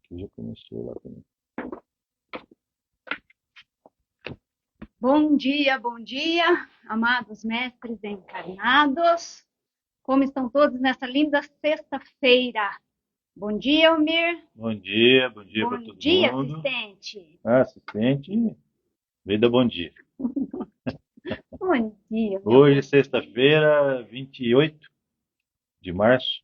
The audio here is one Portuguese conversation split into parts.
Aqui já começou lá também. Bom dia, amados mestres encarnados. Como estão todos nessa linda sexta-feira? Bom dia, Almir. Bom dia para Bom todo dia, mundo. assistente. Assistente, vida bom dia. Bom dia, meu Hoje, bom. sexta-feira, 28 de março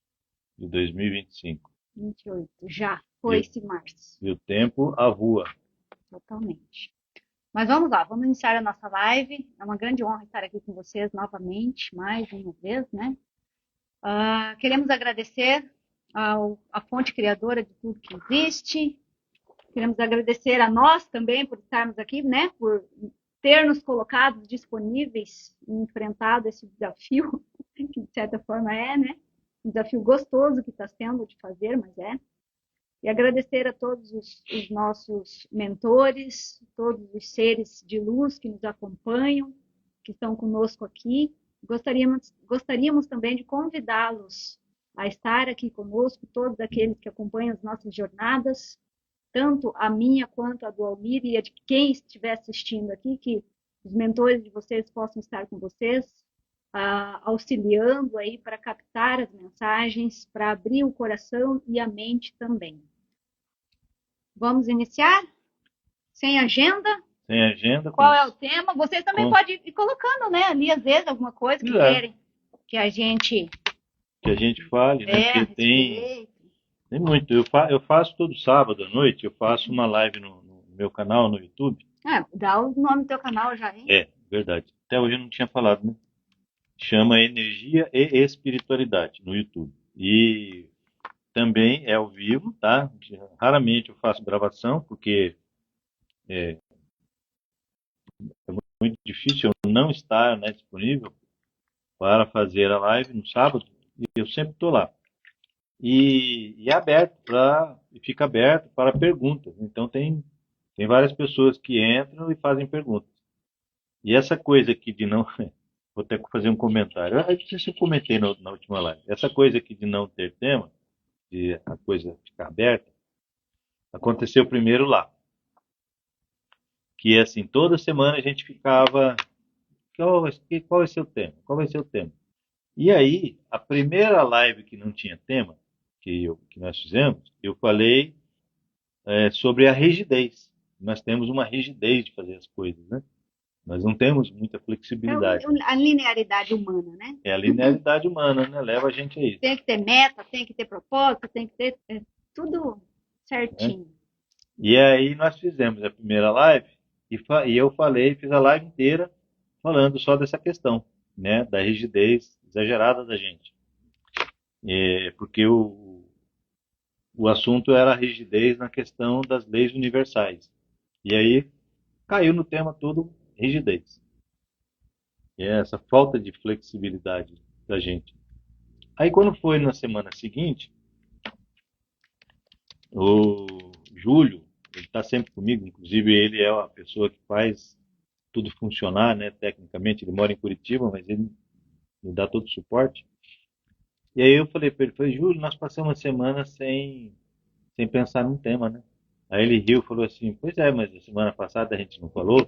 de 2025. 28, já E, foi o- esse março, e o tempo avua. totalmente. Mas vamos lá, vamos iniciar a nossa live. É uma grande honra estar aqui com vocês novamente, mais uma vez, né? Queremos agradecer à fonte criadora de tudo que existe. Queremos agradecer a nós também por estarmos aqui, né? Por ter nos colocado disponíveis e enfrentado esse desafio, que de certa forma é, né? Um desafio gostoso que está sendo de fazer, mas é. E agradecer a todos os nossos mentores, todos os seres de luz que nos acompanham, que estão conosco aqui. Gostaríamos também de convidá-los a estar aqui conosco, todos aqueles que acompanham as nossas jornadas, tanto a minha quanto a do Almir e a de quem estiver assistindo aqui, que os mentores de vocês possam estar com vocês, auxiliando aí para captar as mensagens, para abrir o coração e a mente também. Vamos iniciar? Sem agenda? Sem agenda, Qual é o tema? Vocês também com- podem ir colocando, né? Ali, às vezes, alguma coisa que querem que a gente que a gente fale, né? Porque tem respeite. muito. Eu faço todo sábado à noite, eu faço uma live no meu canal no YouTube. Dá o nome do teu canal já, hein? É, verdade. Até hoje eu não tinha falado, né? Chama Energia e Espiritualidade no YouTube. E também é ao vivo, tá? Raramente eu faço gravação, porque é muito difícil eu não estar, né, disponível para fazer a live no sábado, e eu sempre estou lá. E é aberto e fica aberto para perguntas. Então tem várias pessoas que entram e fazem perguntas. E essa coisa aqui de não. Vou até fazer um comentário. Eu não sei se eu comentei na última live. Essa coisa aqui de não ter tema, de a coisa ficar aberta, aconteceu primeiro lá. Que é assim, toda semana a gente ficava. Qual vai ser o tema? Qual vai ser o tema? E aí, a primeira live que não tinha tema, que nós fizemos, eu falei sobre a rigidez. Nós temos uma rigidez de fazer as coisas, né? Nós não temos muita É flexibilidade. a linearidade humana, né? É a linearidade humana, né? Leva a gente a isso. Tem que ter meta, tem que ter propósito, tem que ter tudo Né? certinho. E aí nós fizemos a primeira live e eu falei, fiz a live inteira falando só dessa questão, né? Da rigidez exagerada da gente. Porque o assunto era a rigidez na questão das leis universais. E aí caiu no tema todo rigidez. E é essa falta de flexibilidade da gente. Aí quando foi na semana seguinte, o Júlio, ele está sempre comigo, inclusive ele é a pessoa que faz tudo funcionar, né, tecnicamente, ele mora em Curitiba, mas ele me dá todo o suporte. E aí eu falei para ele, Júlio, nós passamos uma semana sem pensar num tema, né? Aí ele riu e falou assim, pois é, mas a semana passada a gente não falou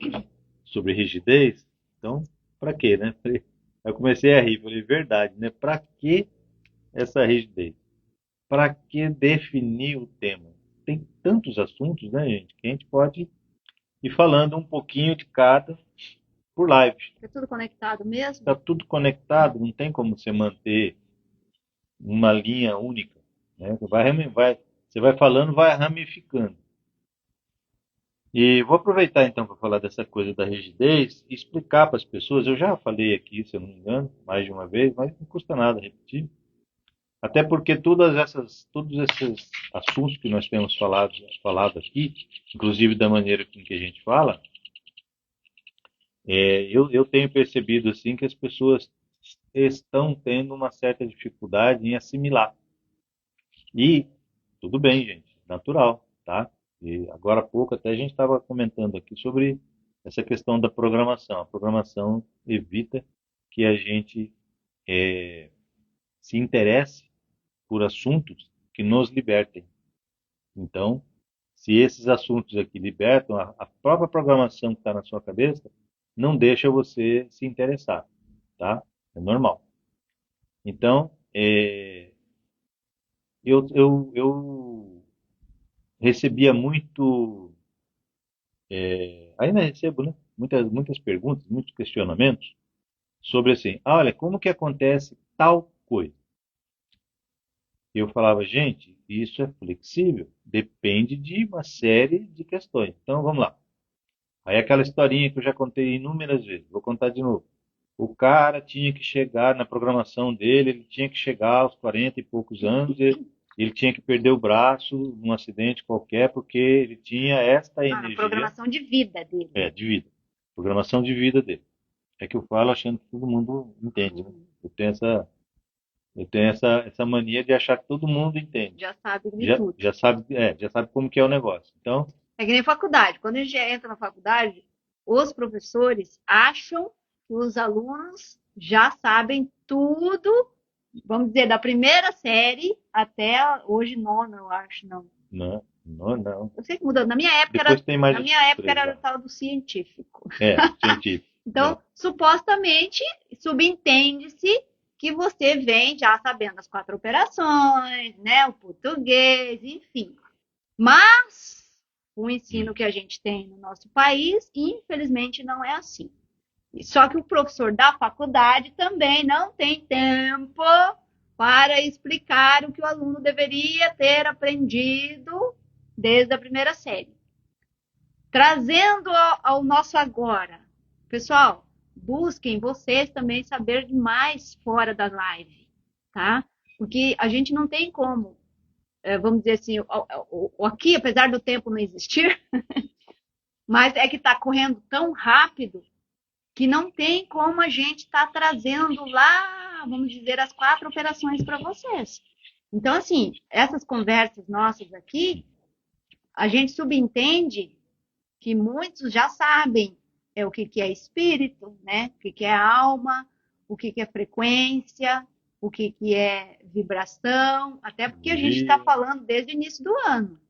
sobre rigidez, então para quê, né? Aí eu comecei a rir, falei, verdade, né? Para que essa rigidez? Para que definir o tema? Tem tantos assuntos, né, gente, que a gente pode ir falando um pouquinho de cada por live. É tudo conectado mesmo? Está tudo conectado, não tem como você manter uma linha única. Né? Você vai falando, vai ramificando. E vou aproveitar então para falar dessa coisa da rigidez e explicar para as pessoas. Eu já falei aqui, se eu não me engano, mais de uma vez, mas não custa nada repetir. Até porque todos esses assuntos que nós temos falado aqui, inclusive da maneira com que a gente fala, eu tenho percebido assim que as pessoas estão tendo uma certa dificuldade em assimilar. E tudo bem, gente, natural, tá? E agora há pouco até a gente estava comentando aqui sobre essa questão da programação. A programação evita que a gente se interesse por assuntos que nos libertem. Então, se esses assuntos aqui libertam, a própria programação que está na sua cabeça não deixa você se interessar, tá? É normal. Então, eu recebia muito, ainda recebo, né? Muitas perguntas, muitos questionamentos sobre assim, olha, como que acontece tal coisa? Eu falava, gente, isso é flexível, depende de uma série de questões. Então, vamos lá. Aí aquela historinha que eu já contei inúmeras vezes, vou contar de novo. O cara tinha que chegar na programação dele, ele tinha que chegar aos 40 e poucos anos, ele tinha que perder o braço num acidente qualquer, porque ele tinha esta Ah, a energia, programação de vida dele. de vida, programação de vida dele. É que eu falo achando que todo mundo entende, né? Eu tenho essa mania de achar que todo mundo entende. Já sabe de Já, tudo. já sabe como que é o negócio. Então, É que nem faculdade. Quando a gente entra na faculdade, os professores acham que os alunos já sabem tudo, vamos dizer, da primeira série até hoje nona, eu acho, não. não, não, não. Eu sei que mudou. Depois tem mais Na os minha época três era o lá. tal do científico. Científico. Então, supostamente, subentende-se que você vem já sabendo as quatro operações, né, o português, enfim. Mas o ensino que a gente tem no nosso país, infelizmente, não é assim. Só que o professor da faculdade também não tem tempo para explicar o que o aluno deveria ter aprendido desde a primeira série. Trazendo ao nosso agora. Pessoal, busquem vocês também saber mais fora da live, tá? Porque a gente não tem como, vamos dizer assim, aqui, apesar do tempo não existir, mas é que está correndo tão rápido que não tem como a gente estar trazendo lá, vamos dizer, as quatro operações para vocês. Então, assim, essas conversas nossas aqui, a gente subentende que muitos já sabem o que é espírito, né? O que é alma, o que é frequência, o que é vibração, até porque a gente está falando desde o início do ano.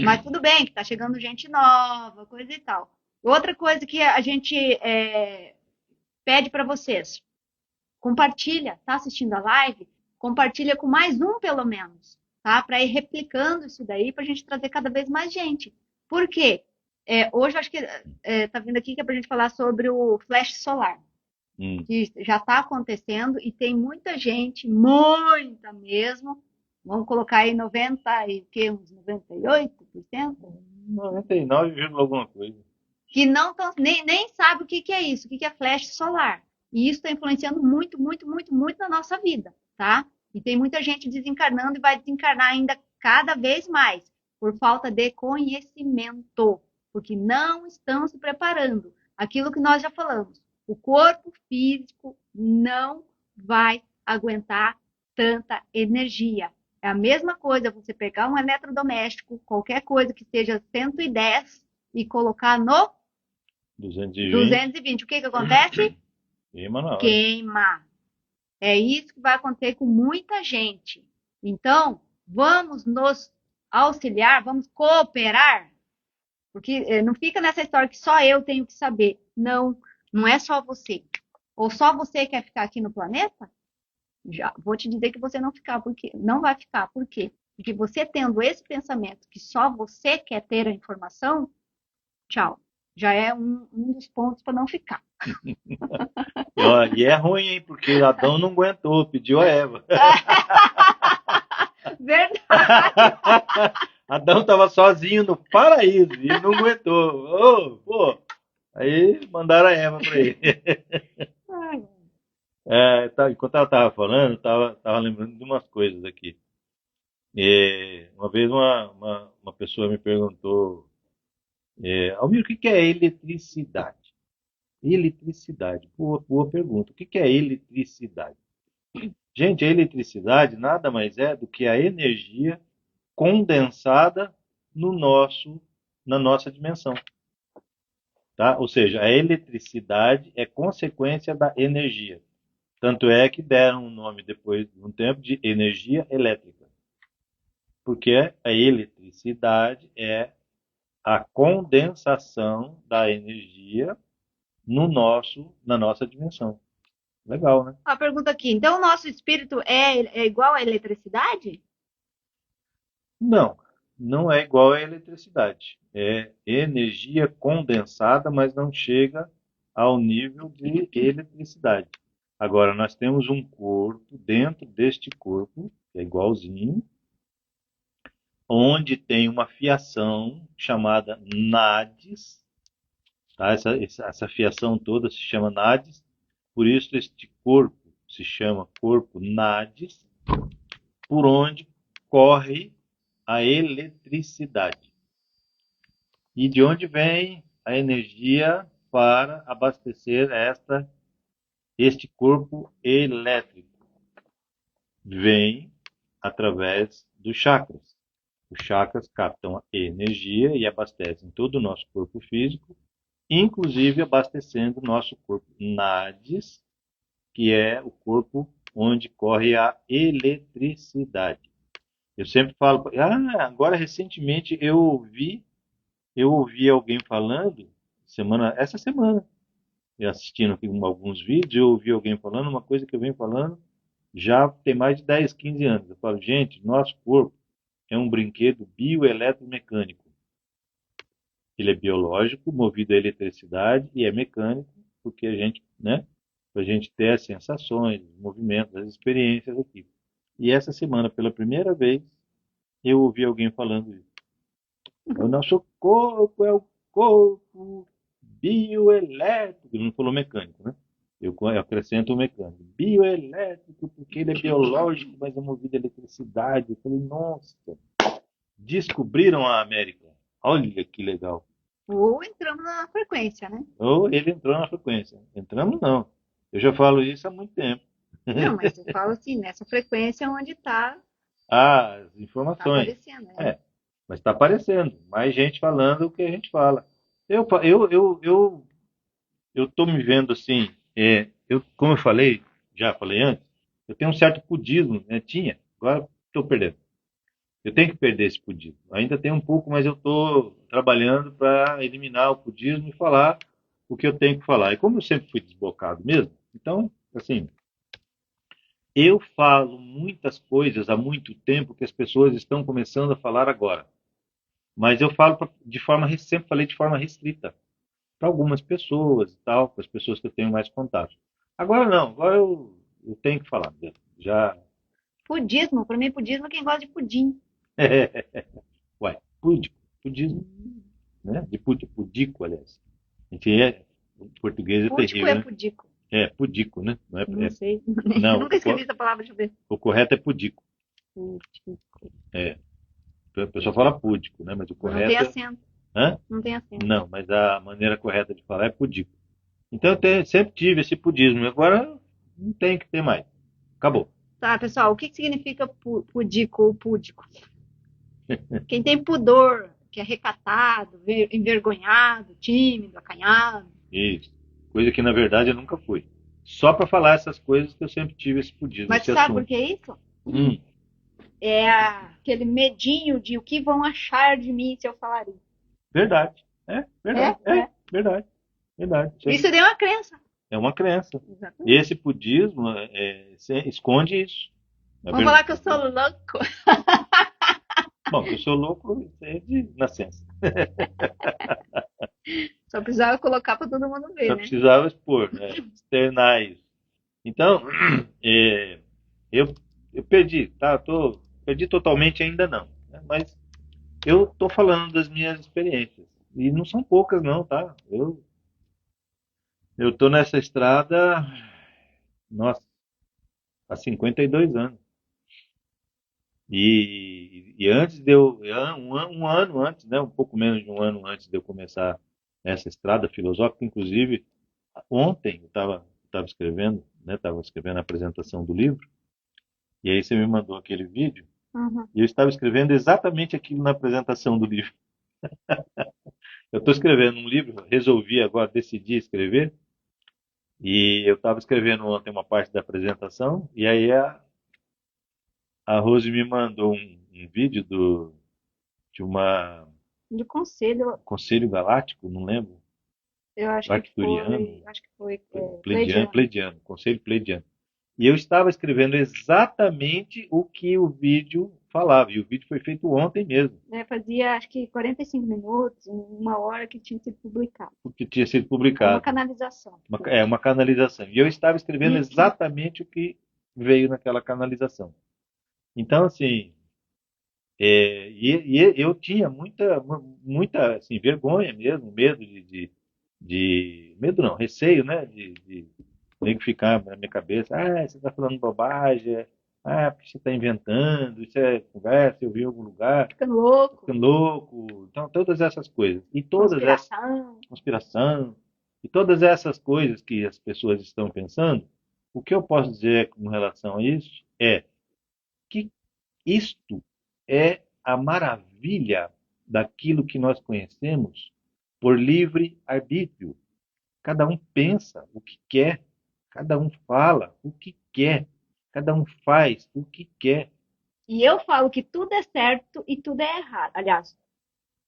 Mas tudo bem, que está chegando gente nova, coisa e tal. Outra coisa que a gente pede para vocês, compartilha, tá assistindo a live? Compartilha com mais um, pelo menos, tá? Para ir replicando isso daí, para a gente trazer cada vez mais gente. Por quê? Hoje, acho que tá vindo aqui que é para a gente falar sobre o flash solar, que já está acontecendo e tem muita gente, muita mesmo, vamos colocar aí 90 e que uns 98%? 99, alguma coisa. Que não tão, nem sabe o que é isso, o que é flash solar. E isso está influenciando muito, muito, muito, muito na nossa vida, tá? E tem muita gente desencarnando e vai desencarnar ainda cada vez mais por falta de conhecimento, porque não estão se preparando. Aquilo que nós já falamos, o corpo físico não vai aguentar tanta energia. É a mesma coisa você pegar um eletrodoméstico, qualquer coisa que seja 110 e colocar no 220. O que acontece? Queima na hora. Queima. É isso que vai acontecer com muita gente. Então, vamos nos auxiliar, vamos cooperar, porque não fica nessa história que só eu tenho que saber. Não, não é só você. Ou só você quer ficar aqui no planeta? Já vou te dizer que você não vai ficar. Por quê? Porque você tendo esse pensamento que só você quer ter a informação, tchau. Já é um dos pontos para não ficar. E é ruim, hein? Porque Adão não aguentou, pediu a Eva. Verdade. Adão estava sozinho no paraíso e não aguentou. Pô. Aí mandaram a Eva para ele. Enquanto ela estava falando, tava lembrando de umas coisas aqui. Uma vez uma pessoa me perguntou, Almir, o que é eletricidade? Eletricidade, boa pergunta. O que é eletricidade? Gente, a eletricidade nada mais é do que a energia condensada na nossa dimensão. Tá? Ou seja, a eletricidade é consequência da energia. Tanto é que deram o nome depois de um tempo de energia elétrica. porque a eletricidade é a condensação da energia na nossa dimensão. Legal, né? A pergunta aqui, então o nosso espírito é igual à eletricidade? Não, não é igual à eletricidade. É energia condensada, mas não chega ao nível de eletricidade. Agora, nós temos um corpo, dentro deste corpo, que é igualzinho, onde tem uma fiação chamada nádes, tá? Essa fiação toda se chama nádes, por isso este corpo se chama corpo nádes, por onde corre a eletricidade. E de onde vem a energia para abastecer este corpo elétrico? Vem através dos chakras. Os chakras captam a energia e abastecem todo o nosso corpo físico, inclusive abastecendo o nosso corpo nadis, que é o corpo onde corre a eletricidade. Eu sempre falo, agora recentemente eu ouvi alguém falando, essa semana, eu assistindo aqui alguns vídeos, eu ouvi alguém falando uma coisa que eu venho falando já tem mais de 10, 15 anos. Eu falo, gente, nosso corpo é um brinquedo bioeletromecânico. Ele é biológico, movido a eletricidade, e é mecânico, porque a gente, né, a gente ter as sensações, os movimentos, as experiências aqui. E essa semana, pela primeira vez, eu ouvi alguém falando isso. O nosso corpo é o corpo bioelétrico. Ele não falou mecânico, né? Eu acrescento o mecânico. Bioelétrico, porque ele é biológico, mas é movido a eletricidade. Eu falei, nossa, descobriram a América. Olha que legal. Ou entramos na frequência, né? Ou ele entrou na frequência. Entramos não. Eu já falo isso há muito tempo. Não, mas eu falo assim, nessa frequência onde está As informações. aparecendo, né? É, mas está aparecendo. Mais gente falando o que a gente fala. Eu tô me vendo assim, como eu falei, já falei antes, eu tenho um certo pudismo, né? Tinha, agora estou perdendo. Eu tenho que perder esse pudismo. Ainda tem um pouco, mas eu estou trabalhando para eliminar o pudismo e falar o que eu tenho que falar. E como eu sempre fui desbocado mesmo, então, assim, eu falo muitas coisas há muito tempo que as pessoas estão começando a falar agora. Mas eu falo sempre falei de forma restrita para algumas pessoas e tal, para as pessoas que eu tenho mais contato. Agora não, agora eu tenho que falar. Já. Pudismo, para mim, pudismo é quem gosta de pudim. Uai, pudismo, né? Pudico, aliás. A gente o português é Púdico terrível, é né? pudico? É, pudico, né? Não é, Não sei. Eu não, nunca escrevi essa palavra, deixa eu ver. o correto é pudico. Pudico. É, a pessoa fala pudico, né? Mas o Mas não tem correto é. acento. Hã? Não tem acento. Não, mas a maneira correta de falar é pudico. Então sempre tive esse pudismo, agora não tem que ter mais. Acabou. Tá, pessoal, o que que significa pudico ou púdico? Quem tem pudor, que é recatado, envergonhado, tímido, acanhado. Isso. Coisa que na verdade eu nunca fui. Só para falar essas coisas que eu sempre tive esse pudismo, Mas esse sabe por assunto. que isso? Hum, É aquele medinho de o que vão achar de mim se eu falar isso. verdade. É, verdade. É. Verdade. Verdade. Isso daí é uma crença. É uma crença. E Exatamente. esse budismo esconde isso. Na Vamos verdade. falar que eu sou louco. Bom, que eu sou louco, isso é de nascença. Só precisava colocar para todo mundo ver, Só né? precisava expor, né? Externar isso. Então, é, eu perdi, tá? Perdi totalmente ainda não, né? Mas eu tô falando das minhas experiências. E não são poucas não, tá? Eu tô nessa estrada, nossa, há 52 anos. E antes de eu, um ano antes, né, um pouco menos de um ano antes de eu começar essa estrada filosófica, inclusive, ontem eu estava escrevendo, né, estava escrevendo a apresentação do livro, e aí você me mandou aquele vídeo, Uhum. e eu estava escrevendo exatamente aquilo na apresentação do livro. Eu estou escrevendo um livro, resolvi agora, decidi escrever, e eu estava escrevendo ontem uma parte da apresentação, e aí a Rose me mandou um vídeo de uma De conselho, Conselho Galáctico, não lembro, eu Arcturiano, acho que foi Pleidiano, Pleidiano. Pleidiano, Conselho Pleidiano. E eu estava escrevendo exatamente o que o vídeo falava, e o vídeo foi feito ontem mesmo, Né? Fazia acho que 45 minutos, uma hora que tinha sido publicado. porque tinha sido É uma publicado. canalização. Uma canalização. E eu estava escrevendo exatamente o que veio naquela canalização. Então, assim, e eu tinha muita assim, vergonha mesmo, medo medo não, receio, né, de nego ficar na minha cabeça, você está falando bobagem, porque você está inventando, isso é conversa, eu vi em algum lugar, Ficando louco, ficando louco, então todas essas coisas, e todas essas conspiração. conspiração, e todas essas coisas que as pessoas estão pensando, o que eu posso dizer com relação a isso é que isto é a maravilha daquilo que nós conhecemos por livre arbítrio. Cada um pensa o que quer, cada um fala o que quer, cada um faz o que quer. E eu falo que tudo é certo e tudo é errado. Aliás,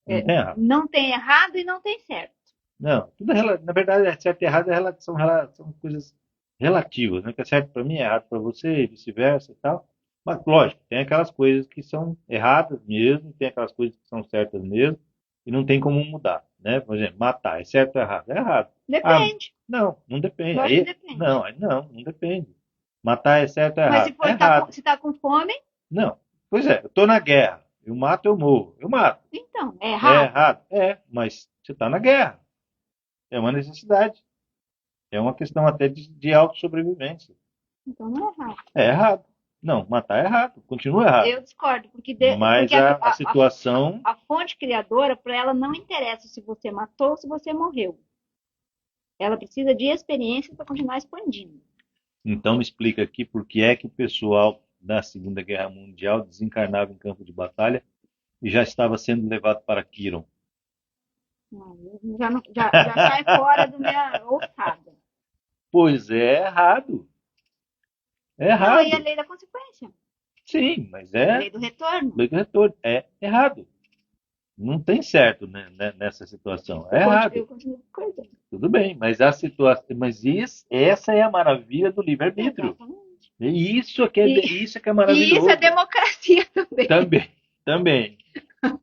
Não tem errado. não tem errado e não tem certo. Não, tudo na verdade, é certo e errado são coisas relativas, né? O que é certo para mim é errado para você e vice-versa e tal. Mas, lógico, tem aquelas coisas que são erradas mesmo, tem aquelas coisas que são certas mesmo, e não tem como mudar, né? Por exemplo, matar, é certo ou errado? É errado. Ah, Depende. não depende. Lógico que depende. Não depende. Matar é certo ou Mas errado? se for É errado. se tá com fome, Não. Pois é, eu estou na guerra, eu mato, eu morro. Eu mato. então, é É errado. errado? É, mas você está na guerra. É uma necessidade. É uma questão até de autossobrevivência. Então não é errado. É errado. Não, matar é errado. Continua errado. Eu discordo, porque, Mas porque a situação. a fonte criadora, para ela, não interessa se você matou ou se você morreu. Ela precisa de experiência para continuar expandindo. Então me explica aqui por que é que o pessoal da Segunda Guerra Mundial desencarnava em campo de batalha e já estava sendo levado para Quiron. Já sai fora da minha ossada. Pois é errado. É Não, aí é a errado. lei da consequência. Sim, mas Lei do retorno. lei do retorno. É errado. Não tem certo, né, nessa situação. É errado. Eu continuo concordando. Tudo bem, mas a situação, essa é a maravilha do livre-arbítrio. Exatamente. E isso é que é maravilhoso. E isso é democracia também. Também.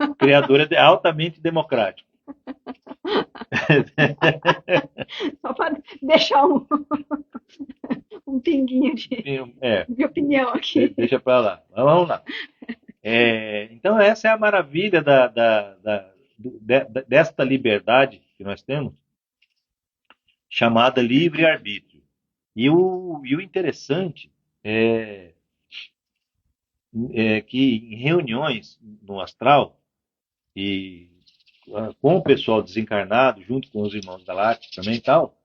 O criador é altamente democrático. Só para deixar um pinguinho de opinião aqui. Deixa para lá. Vamos lá. Então essa é a maravilha desta liberdade que nós temos, chamada livre-arbítrio. E o interessante é que em reuniões no astral e com o pessoal desencarnado, junto com os irmãos galácticos também e tal,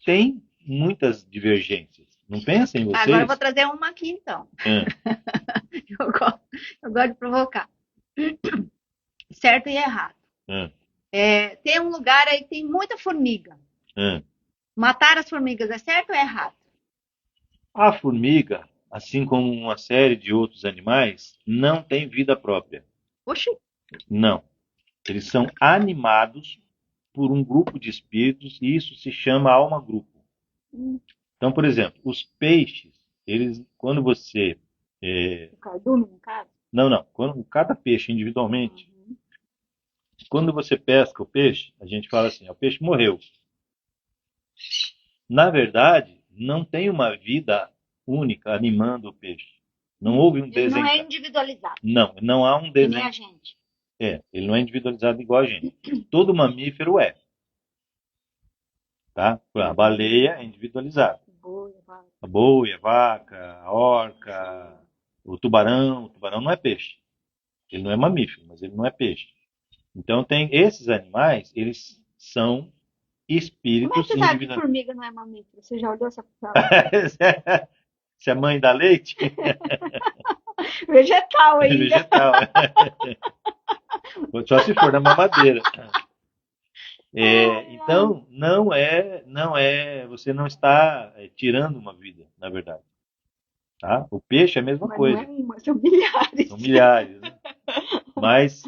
tem muitas divergências. Não pensem vocês? Agora eu vou trazer uma aqui então. Eu gosto de provocar. Certo e errado. Tem um lugar aí que tem muita formiga. Matar as formigas é certo ou é errado? A formiga, assim como uma série de outros animais, não tem vida própria. Oxi. Não. Eles são animados por um grupo de espíritos e isso se chama alma-grupo. Então, por exemplo, os peixes, quando você... O cardume, no caso? Não. Cada peixe individualmente, quando você pesca o peixe, a gente fala assim, o peixe morreu. Na verdade, não tem uma vida única animando o peixe. Não houve um desenho. Ele não é individualizado. Não há um desenho. Que nem a gente. Ele não é individualizado igual a gente. Todo mamífero é. Tá? A baleia é individualizada. A boi, a vaca, a orca, o tubarão não é peixe. Ele não é mamífero, mas ele não é peixe. Então tem esses animais, eles são espíritos individuais. Como é que você sabe que formiga não é mamífero? Você já olhou essa Se a mãe dá leite? Vegetal ainda. Vegetal. Só se for na mamadeira. Então, não é, você não está tirando uma vida, na verdade. tá? O peixe é a mesma Mas não é coisa, uma, são milhares. são milhares, né? Mas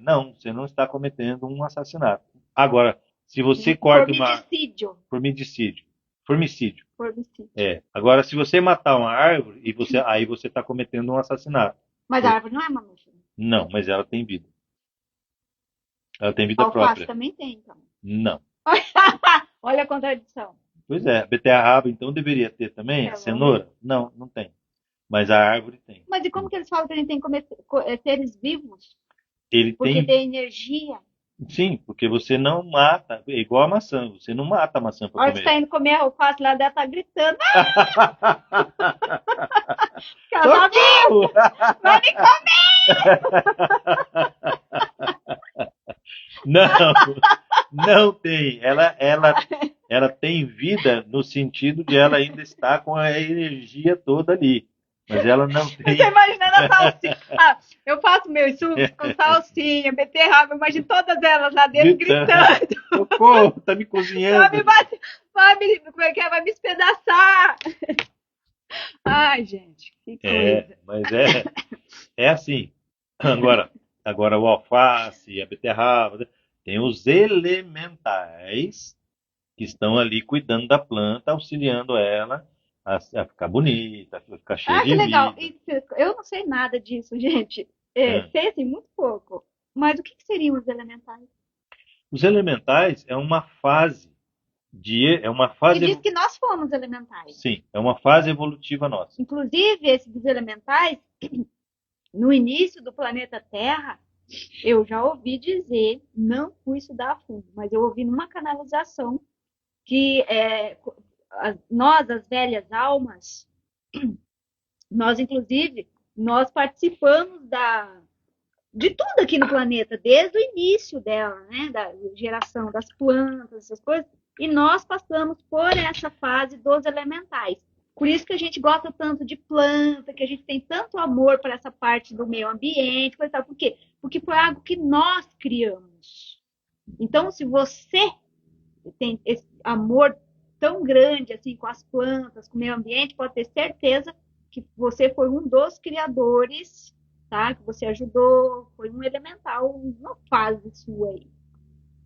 não, você não está cometendo um assassinato. Agora, se você corta uma Formicídio. formicídio, formicídio, Formicídio. Agora, se você matar uma árvore aí você está cometendo um assassinato. Mas a árvore não é mamífero. Não, mas ela tem vida. Ela tem A vida alface própria. também tem, então. Não. Olha a contradição. Pois é, a beterraba então deveria ter também? A É, vamos ver. cenoura? Não, não tem. Mas a árvore tem. Mas e como que eles falam que a gente tem que comer seres vivos? Ele Porque tem. tem energia. Sim, porque você não mata, é igual a maçã, você não mata a maçã A para hora que você tá comer. indo comer a alface lá dela, tá gritando. Ela tá Socorro! vai me Não, não tem. Ela tem vida no sentido de ela ainda estar com a energia toda ali. Mas ela não Eu tô tem. imaginando a salsinha. Ah, eu faço meus sucos com salsinha, beterraba, eu imagino todas elas lá dentro gritando. Socorro, tá me Vai cozinhando. me bater, como é que é? Vai me espedaçar. Ai, gente, que coisa. Mas é assim. Agora, agora o alface, a beterraba, né? Tem os elementais que estão ali cuidando da planta, auxiliando ela a ficar bonita, a ficar cheia Ah, que de legal. vida. Eu não sei nada disso, gente. Né? Sei assim, muito pouco. Mas o que seriam os elementais? Os elementais é uma Que fase, diz que nós fomos elementais. sim, é uma fase evolutiva nossa. Inclusive, esse dos elementais, no início do planeta Terra, eu já ouvi dizer, não fui estudar a fundo, mas eu ouvi numa canalização que nós, as velhas almas, nós, inclusive, nós participamos de tudo aqui no planeta, desde o início dela, né? Da geração das plantas, essas coisas, e nós passamos por essa fase dos elementais. Por isso que a gente gosta tanto de planta, que a gente tem tanto amor para essa parte do meio ambiente, coisa tal. Por quê? Porque foi algo que nós criamos. Então, se você tem esse amor tão grande assim com as plantas, com o meio ambiente, pode ter certeza que você foi um dos criadores, tá? Que você ajudou, foi um elemental, uma fase sua aí.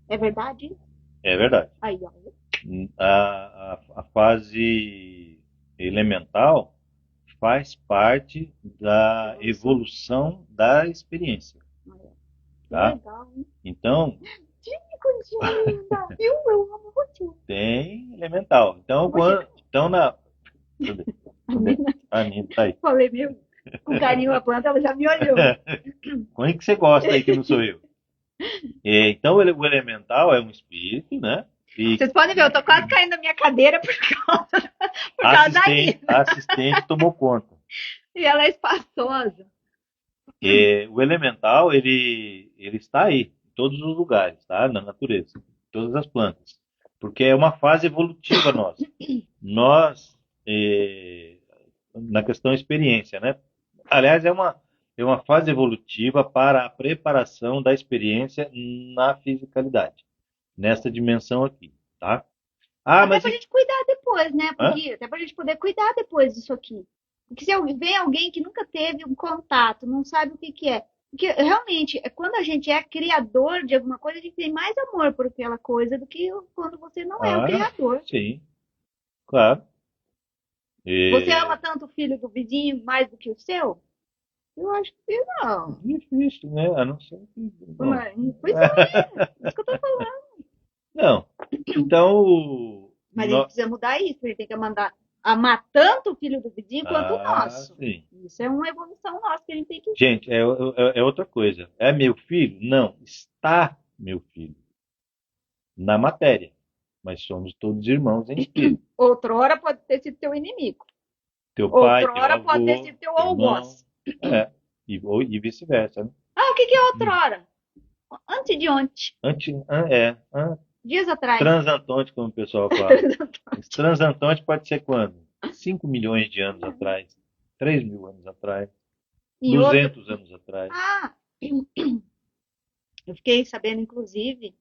É verdade? É verdade. Aí, olha. A fase elemental faz parte da evolução da experiência, Que tá? legal, hein? Então, Coisinha, viu? Eu amo você. tem elemental. Então, Você, então a Nina tá aí. falei, meu, com carinho a planta, ela já me olhou. Como é que você gosta aí que não sou eu? Então, o elemental é um espírito, né? E Vocês podem ver, eu tô quase caindo da minha cadeira por a causa da Nina. assistente tomou conta. E ela é espaçosa. O elemental, ele está aí, em todos os lugares, tá? Na natureza, em todas as plantas. Porque é uma fase evolutiva nossa. Nós, na questão experiência, né? Aliás, é uma fase evolutiva para a preparação da experiência na fisicalidade, nessa dimensão aqui, tá? Ah, Até mas pra gente cuidar depois, né? hã? Porque, até pra gente poder cuidar depois disso aqui. Porque se vem alguém que nunca teve um contato, não sabe o que que é. Porque realmente, quando a gente é criador de alguma coisa, a gente tem mais amor por aquela coisa do que quando você não é o Ah, criador. sim, claro. Você ama É tanto o filho do vizinho mais do que o seu? Eu acho que não. difícil, né? A não ser que. Bom. Pois é, isso que eu tô falando. Não. Então, Mas a gente precisa mudar isso, a gente tem que amar tanto o filho do vizinho quanto o nosso. sim. Isso é uma evolução nossa que a gente tem que. Gente, é outra coisa. É meu filho? Não. Está meu filho. Na matéria. Mas somos todos irmãos em espírito. Outrora pode ter sido teu inimigo. Teu pai, teu Outrora pode ter avô, sido teu teu irmão. algoz. É. E vice-versa, né? Ah, o que que é outrora? Antes de ontem. Dias atrás. Transantonte, como o pessoal fala. Esse transantonte pode ser quando? 5 milhões de anos atrás, 3 mil anos atrás, E outro. 200 anos atrás. Ah, eu fiquei sabendo, inclusive,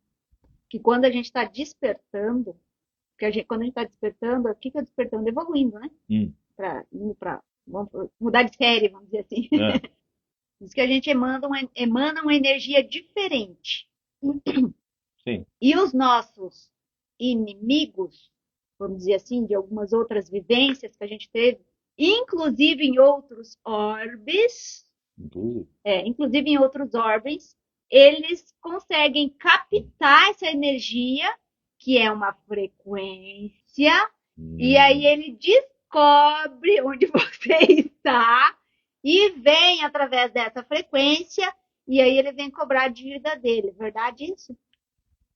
que quando a gente está despertando, quando a gente está despertando, o que que é despertando? Evoluindo, né? Hum, Indo para Vamos mudar de série, vamos dizer assim. É, Diz que a gente emana uma energia diferente. sim. E os nossos inimigos, vamos dizer assim, de algumas outras vivências que a gente teve, inclusive em outros orbes, Inclusive. inclusive em outros orbes, eles conseguem captar essa energia, que é uma frequência, e aí ele descobre onde você está e vem através dessa frequência, e aí ele vem cobrar a dívida dele. Verdade isso?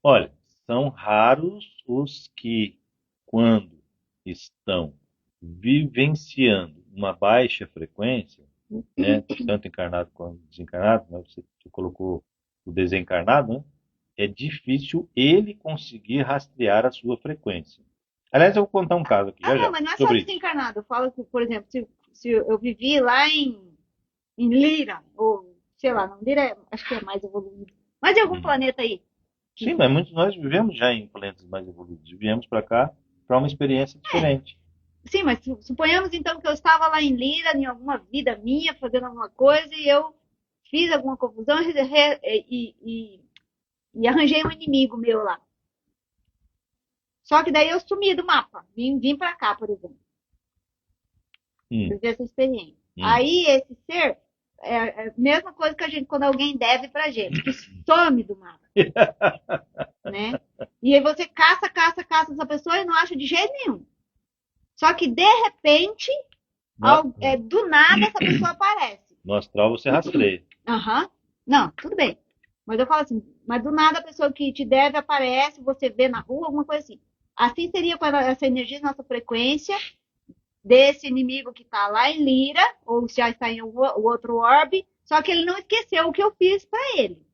Olha, são raros os que, quando estão vivenciando uma baixa frequência, né, tanto encarnado quanto desencarnado, né, você colocou o desencarnado, né, é difícil ele conseguir rastrear a sua frequência. Aliás, eu vou contar um caso aqui Ah, já não, já mas não é só sobre isso. desencarnado. Eu falo que, por exemplo, se eu vivi lá em Lira, ou sei lá, não, Lira acho que é mais evoluído. Mas em algum Uhum. planeta aí. Sim, mas muitos de nós vivemos já em planetas mais evoluídos. Viemos para cá para uma experiência diferente. Sim, mas suponhamos então que eu estava lá em Lira, em alguma vida minha, fazendo alguma coisa, e eu fiz alguma confusão e arranjei um inimigo meu lá. Só que daí eu sumi do mapa. Vim pra cá, por exemplo. Hum, Viver essa experiência. hum. Aí esse ser é a mesma coisa que a gente, quando alguém deve pra gente, que some do mapa, né? E aí você caça essa pessoa e não acha de jeito nenhum. Só que de repente, No, do nada, essa pessoa aparece. no astral você rastreia. Aham. Não, tudo bem. Mas eu falo assim, mas do nada a pessoa que te deve aparece, você vê na rua, alguma coisa assim. Assim seria com essa energia, nossa frequência, desse inimigo que está lá em Lira, ou já está em o outro orbe, só que ele não esqueceu o que eu fiz para ele.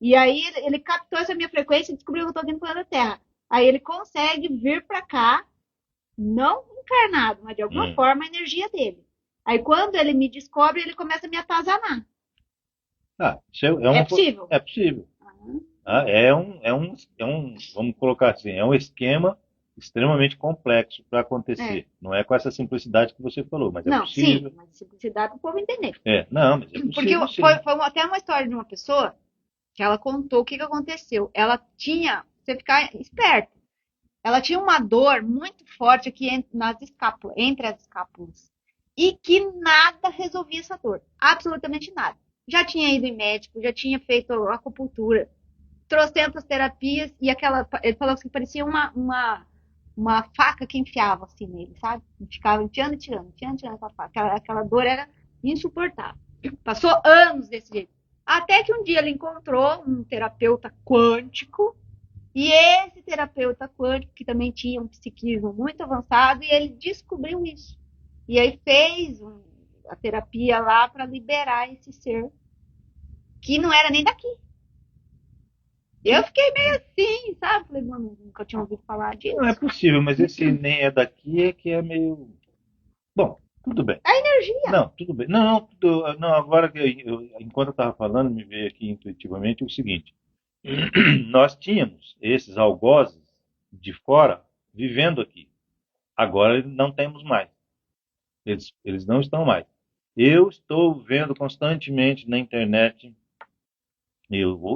E aí ele captou essa minha frequência e descobriu que eu estou aqui no planeta Terra. Aí ele consegue vir para cá, não encarnado, mas de alguma Hum. forma a energia dele. Aí quando ele me descobre, ele começa a me atazanar. Ah, isso É possível? é possível. Ah, vamos colocar assim, é um esquema extremamente complexo para É. acontecer. Não é com essa simplicidade que você falou, mas é Não, sim, possível. mas simplicidade para o povo entender. Não, mas é Porque possível sim. foi até uma história de uma pessoa que ela contou o que aconteceu. Ela tinha, você ficar esperto, ela tinha uma dor muito forte aqui entre as escápulas. E que nada resolvia essa dor. Absolutamente nada. Já tinha ido em médico, já tinha feito acupuntura, trocentas terapias, e ele falou que parecia uma faca que enfiava assim nele, sabe? Ficava enfiando e tirando com a faca. Aquela dor era insuportável. Passou anos desse jeito. Até que um dia ele encontrou um terapeuta quântico, e esse terapeuta quântico, que também tinha um psiquismo muito avançado, e ele descobriu isso. E aí fez a terapia lá para liberar esse ser, que não era nem daqui. Eu fiquei meio assim, sabe? Falei, mano, nunca tinha ouvido falar disso. Não é possível, mas esse nem é daqui é que é meio. Bom, tudo bem. A energia. Não, tudo bem. Não, agora que enquanto eu estava falando, me veio aqui intuitivamente o seguinte: nós tínhamos esses algozes de fora vivendo aqui. Agora não temos mais. Eles não estão mais. Eu estou vendo constantemente na internet,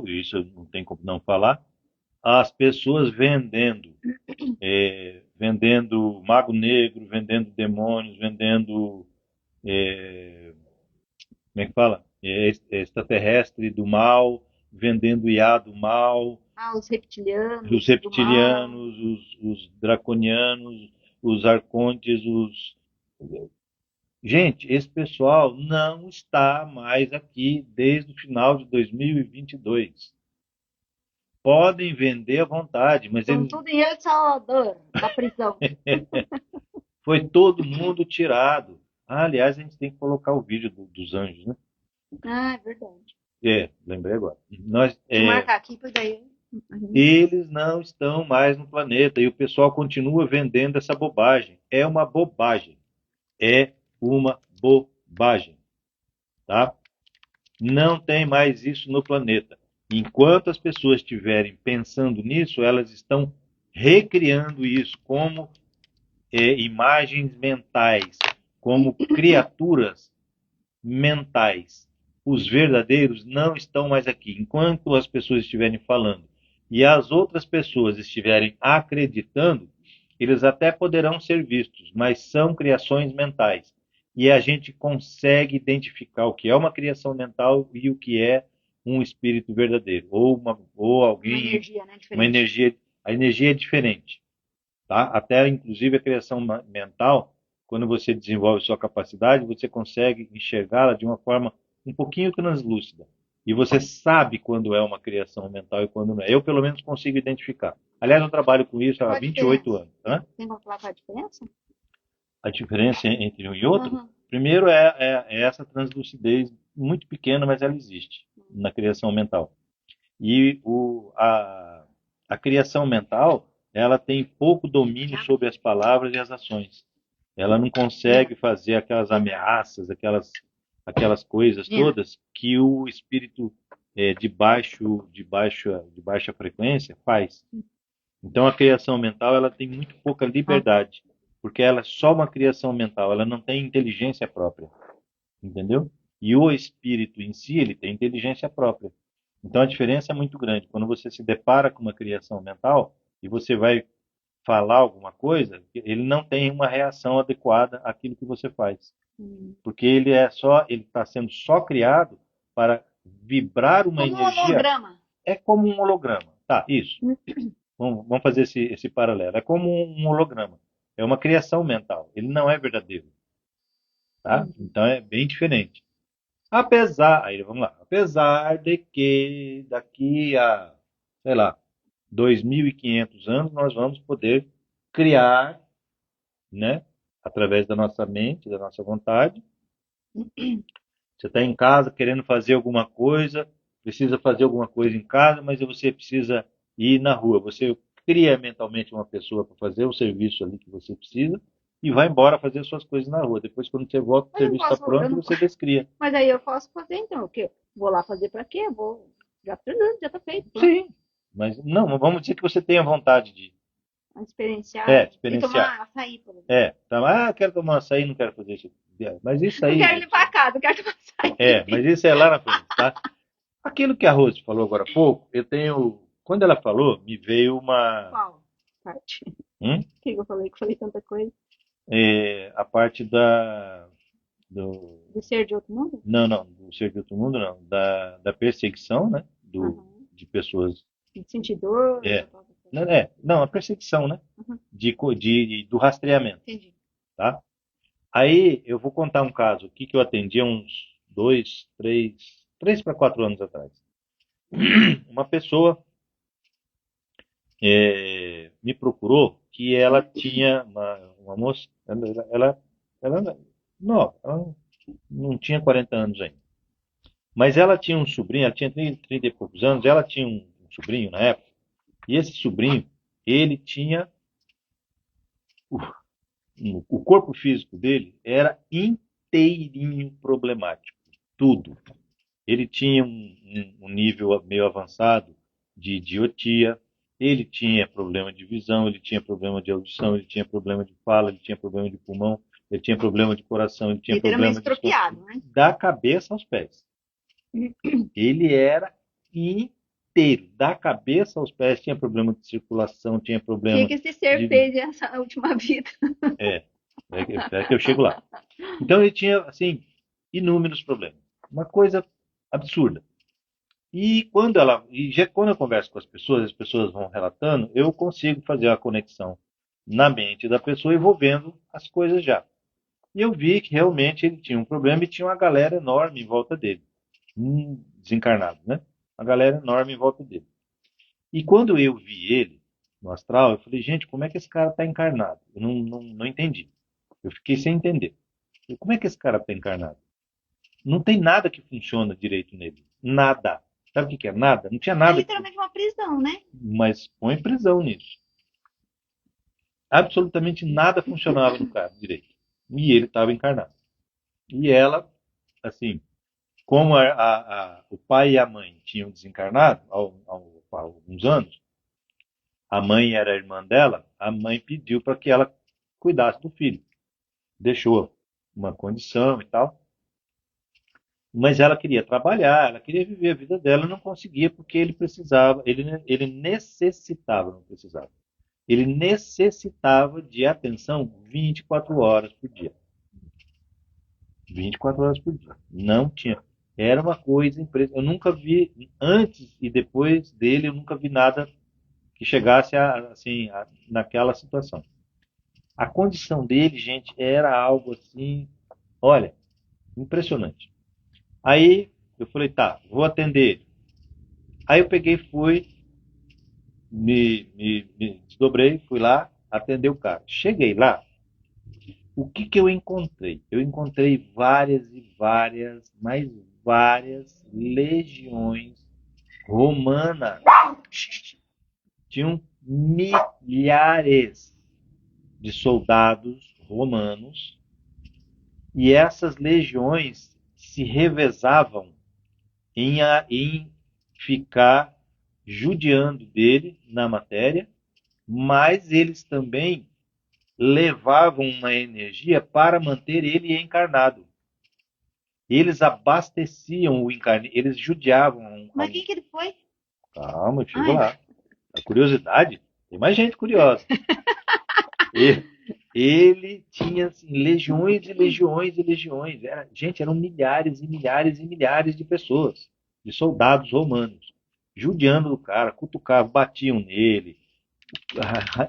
isso eu não tenho como não falar, as pessoas vendendo mago negro, vendendo demônios, vendendo, como é que fala? Extraterrestre do mal, vendendo IA do mal, Os reptilianos, os do mal. reptilianos, os draconianos, os arcontes, Gente, esse pessoal não está mais aqui desde o final de 2022. Podem vender à vontade, mas Estão tudo em El Salvador, da prisão. foi todo mundo tirado. Ah, aliás, a gente tem que colocar o vídeo dos anjos, né? Ah, é verdade. Lembrei agora. Nós, Deixa eu marcar aqui, pois daí. eles não estão mais no planeta e o pessoal continua vendendo essa bobagem. É uma bobagem. É uma bobagem, tá? Não tem mais isso no planeta. Enquanto as pessoas estiverem pensando nisso, elas estão recriando isso como imagens mentais, como criaturas mentais. Os verdadeiros não estão mais aqui. Enquanto as pessoas estiverem falando e as outras pessoas estiverem acreditando, eles até poderão ser vistos, mas são criações mentais. E a gente consegue identificar o que é uma criação mental e o que é um espírito verdadeiro, ou alguém, Uma energia, né? uma Diferente. energia, a energia é diferente, tá? Até inclusive a criação mental, quando você desenvolve sua capacidade, você consegue enxergá-la de uma forma um pouquinho translúcida. E você sabe quando é uma criação mental e quando não é. Eu, pelo menos, consigo identificar. Aliás, eu trabalho com isso Qual há a 28 diferença? anos. Né? Tem como falar qual a diferença? A diferença entre um e outro, Uhum. primeiro é essa translucidez muito pequena, mas ela existe na criação mental. E a criação mental, ela tem pouco domínio sobre as palavras e as ações. Ela não consegue fazer aquelas ameaças, aquelas coisas todas que o espírito de baixa frequência faz. Então a criação mental ela tem muito pouca liberdade, porque ela é só uma criação mental, ela não tem inteligência própria, entendeu? E o espírito em si, ele tem inteligência própria. Então a diferença é muito grande. Quando você se depara com uma criação mental e você vai falar alguma coisa, ele não tem uma reação adequada àquilo que você faz, porque ele está sendo só criado para vibrar uma Como um energia. holograma. É como um holograma, tá? Isso. Vamos fazer esse paralelo. É como um holograma. É uma criação mental. Ele não é verdadeiro, tá? Então é bem diferente. Aí vamos lá. Apesar de que daqui a, sei lá, 2.500 anos nós vamos poder criar, né, através da nossa mente, da nossa vontade. Você está em casa querendo fazer alguma coisa, precisa fazer alguma coisa em casa, mas você precisa ir na rua. Você cria mentalmente uma pessoa para fazer o serviço ali que você precisa e vai embora fazer suas coisas na rua. Depois, quando você volta, o Mas eu não serviço está posso, eu pronto e não, você descria. mas aí eu posso fazer então, o quê? Vou lá fazer pra quê? Vou, já tá feito. Pronto. Sim, mas não, vamos dizer que você tenha vontade de Experienciar. E experienciar. tomar açaí, por exemplo. Tá, quero tomar açaí, não quero fazer isso. Mas isso Não quero aí, limpar a casa, eu quero tomar açaí. mas isso é lá na frente, tá? Aquilo que a Rose falou agora há pouco, eu tenho. Quando ela falou, me veio uma. Qual parte? Hum? O que eu falei? Que eu falei tanta coisa. A parte do. Do ser de outro mundo? Não, do ser de outro mundo, não. Da perseguição, né? De pessoas. Sentir dor. É, não, a perseguição, né? Do rastreamento, Entendi. tá? Aí eu vou contar um caso aqui que eu atendi há uns 3 para 4 anos atrás. Uma pessoa me procurou que ela tinha uma moça, ela não tinha 40 anos ainda. Mas ela tinha um sobrinho, ela tinha 30 e poucos anos, ela tinha um sobrinho na época, e esse sobrinho, ele tinha o corpo físico dele era inteirinho problemático, tudo. Ele tinha um nível meio avançado de idiotia, ele tinha problema de visão, ele tinha problema de audição, ele tinha problema de fala, ele tinha problema de pulmão, ele tinha problema de coração, ele tinha problema estropiado, né? da cabeça aos pés. Ele era inteiro, da cabeça aos pés, tinha problema de circulação, tinha O problema que esse ser fez nessa última vida? É que eu chego lá. Então ele tinha, assim, inúmeros problemas. Uma coisa absurda. E quando eu converso com as pessoas vão relatando, eu consigo fazer a conexão na mente da pessoa e vou vendo as coisas já. E eu vi que realmente ele tinha um problema e tinha uma galera enorme em volta dele. Desencarnado, né? Uma galera enorme em volta dele. E quando eu vi ele no astral, eu falei, gente, como é que esse cara está encarnado? Eu não entendi. Eu fiquei sem entender. E como é que esse cara está encarnado? Não tem nada que funciona direito nele. Nada. Sabe o que é nada? Não tinha É nada. literalmente uma prisão, né? Mas põe prisão nisso. Absolutamente nada funcionava no cara direito. E ele estava encarnado. E ela, assim, como o pai e a mãe tinham desencarnado há alguns anos, a mãe era a irmã dela, a mãe pediu para que ela cuidasse do filho. Deixou. uma condição e tal. Mas ela queria trabalhar, ela queria viver a vida dela, não conseguia porque ele precisava, ele necessitava, não precisava. Ele necessitava de atenção 24 horas por dia. 24 horas por dia. Não tinha. Era uma coisa impressionante. Eu nunca vi, antes e depois dele, eu nunca vi nada que chegasse assim, naquela situação. A condição dele, gente, era algo assim, olha, impressionante. Aí eu falei, tá, vou atender. Aí eu peguei, fui, me desdobrei, fui lá, atender o cara. Cheguei lá, o que que eu encontrei? Eu encontrei várias e várias, mais várias legiões romanas. Tinham milhares de soldados romanos e essas legiões se revezavam em ficar judiando dele na matéria, mas eles também levavam uma energia para manter ele encarnado. Eles abasteciam o encarne, eles judiavam. Mas quem que ele foi? Calma, eu chego Ai, lá. A curiosidade, tem mais gente curiosa. Ele, ele tinha assim, legiões e legiões e legiões. Gente, eram milhares e milhares e milhares de pessoas, de soldados romanos, judiando do cara, cutucavam, batiam nele,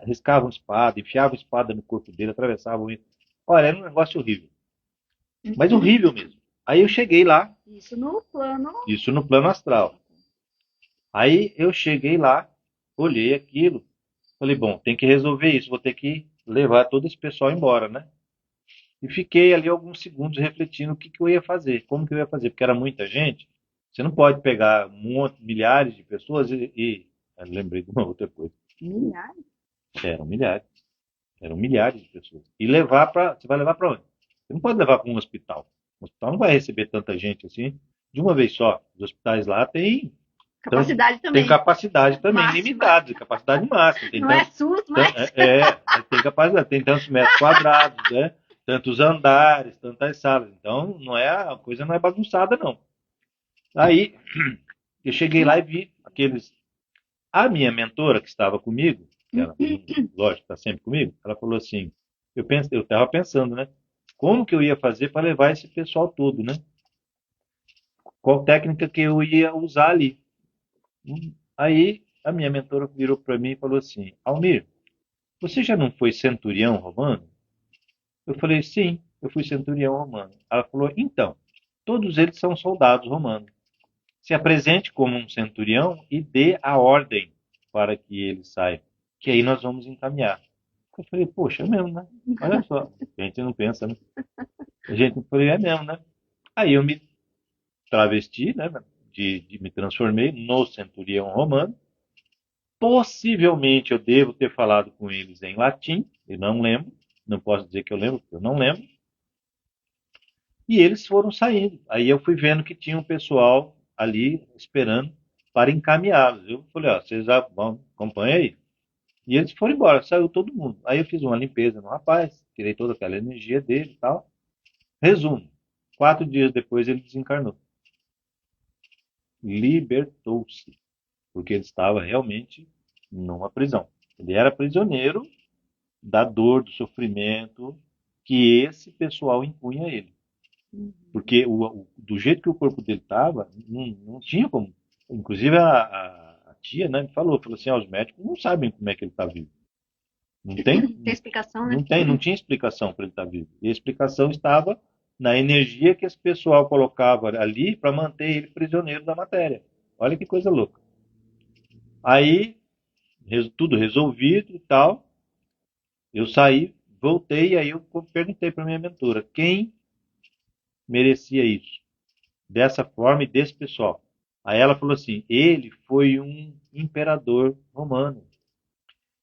riscavam espada, enfiavam espada no corpo dele, atravessavam ele. Olha, era um negócio horrível. Mas horrível mesmo. Aí eu cheguei lá, isso no plano. isso no plano astral. Aí eu cheguei lá, olhei aquilo, falei, bom, tem que resolver isso, vou ter que levar todo esse pessoal embora, né? E fiquei ali alguns segundos refletindo o que que eu ia fazer, como que eu ia fazer, porque era muita gente. Você não pode pegar milhares de pessoas eu lembrei de uma outra coisa. Milhares? Eram milhares. Eram milhares de pessoas. E levar para. Você vai levar para onde? Você não pode levar para um hospital. O hospital não vai receber tanta gente assim de uma vez só. Os hospitais lá têm. Capacidade Tem também. capacidade também Máxima. limitada, capacidade máxima. Tem Não é SUS, mas. tem capacidade, tem tantos metros quadrados, né? Tantos andares, tantas salas. Então, a coisa não é bagunçada, não. Aí, eu cheguei lá e vi aqueles. A minha mentora que estava comigo, que ela, lógico, está sempre comigo, ela falou assim: eu estava pensando, né? Como que eu ia fazer para levar esse pessoal todo, né? Qual técnica que eu ia usar ali? Aí a minha mentora virou para mim e falou assim: Almir, você já não foi centurião romano? Eu falei: sim, eu fui centurião romano. Ela falou: então, todos eles são soldados romanos. Se apresente como um centurião e dê a ordem para que eles saiam, que aí nós vamos encaminhar. Eu falei: poxa, é mesmo, né? Olha só, a gente não pensa, né? A gente falei: é mesmo, né? Aí eu me travesti, né? Me transformei no centurião romano. Possivelmente eu devo ter falado com eles em latim, eu não lembro, não posso dizer que eu lembro, porque eu não lembro. E eles foram saindo. Aí eu fui vendo que tinha um pessoal ali esperando para encaminhá-los. Eu falei, ó, vocês já vão, acompanha aí. E eles foram embora, saiu todo mundo. Aí eu fiz uma limpeza no rapaz, tirei toda aquela energia dele e tal. Resumo, 4 dias depois ele desencarnou. Libertou-se, porque ele estava realmente numa prisão. Ele era prisioneiro da dor, do sofrimento que esse pessoal impunha a ele. Porque do jeito que o corpo dele estava, não tinha como. Inclusive a tia, né, me falou assim, os médicos não sabem como é que ele está vivo. Não tem, Tem explicação, né? não tinha explicação para ele estar vivo. E a explicação estava na energia que esse pessoal colocava ali para manter ele prisioneiro da matéria. Olha que coisa louca. Aí, tudo resolvido e tal, eu saí, voltei, e aí eu perguntei para minha mentora, quem merecia isso? Dessa forma e desse pessoal. Aí ela falou assim, ele foi um imperador romano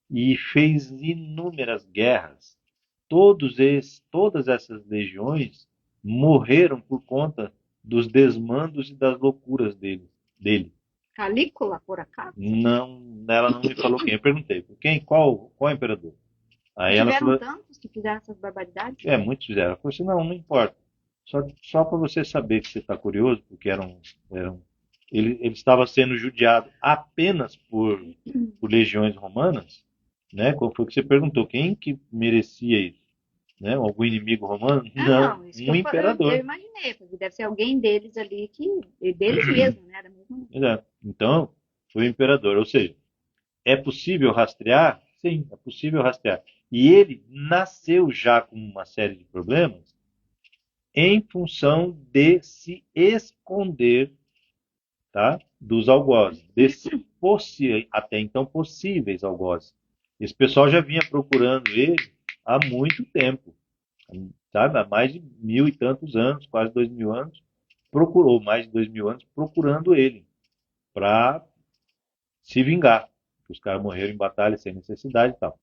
e fez inúmeras guerras. Todas essas legiões morreram por conta dos desmandos e das loucuras dele. Calígula, por acaso? Não, ela não me falou quem. Eu perguntei, qual imperador? Aí ela Tiveram falou, tantos que fizeram essas barbaridades? muitos fizeram. Ela falou assim, não importa. Só para você saber que você está curioso, porque ele estava sendo judiado apenas por legiões romanas, né? Qual foi que você perguntou? Quem que merecia isso? Né? Algum inimigo romano? Ah, Não, não, isso que um eu imperador. imaginei, porque deve ser alguém deles ali deles mesmo, né? Da mesma... Exato. Então, foi o imperador. Ou seja, é possível rastrear? Sim, é possível rastrear. E ele nasceu já com uma série de problemas em função de se esconder, tá, dos algozes, até então possíveis algozes. Esse pessoal já vinha procurando ele há muito tempo, sabe? Há mais de 1000 e tantos anos, quase 2000 anos, procurou mais de 2000 anos procurando ele para se vingar. Os caras morreram em batalha sem necessidade e tal.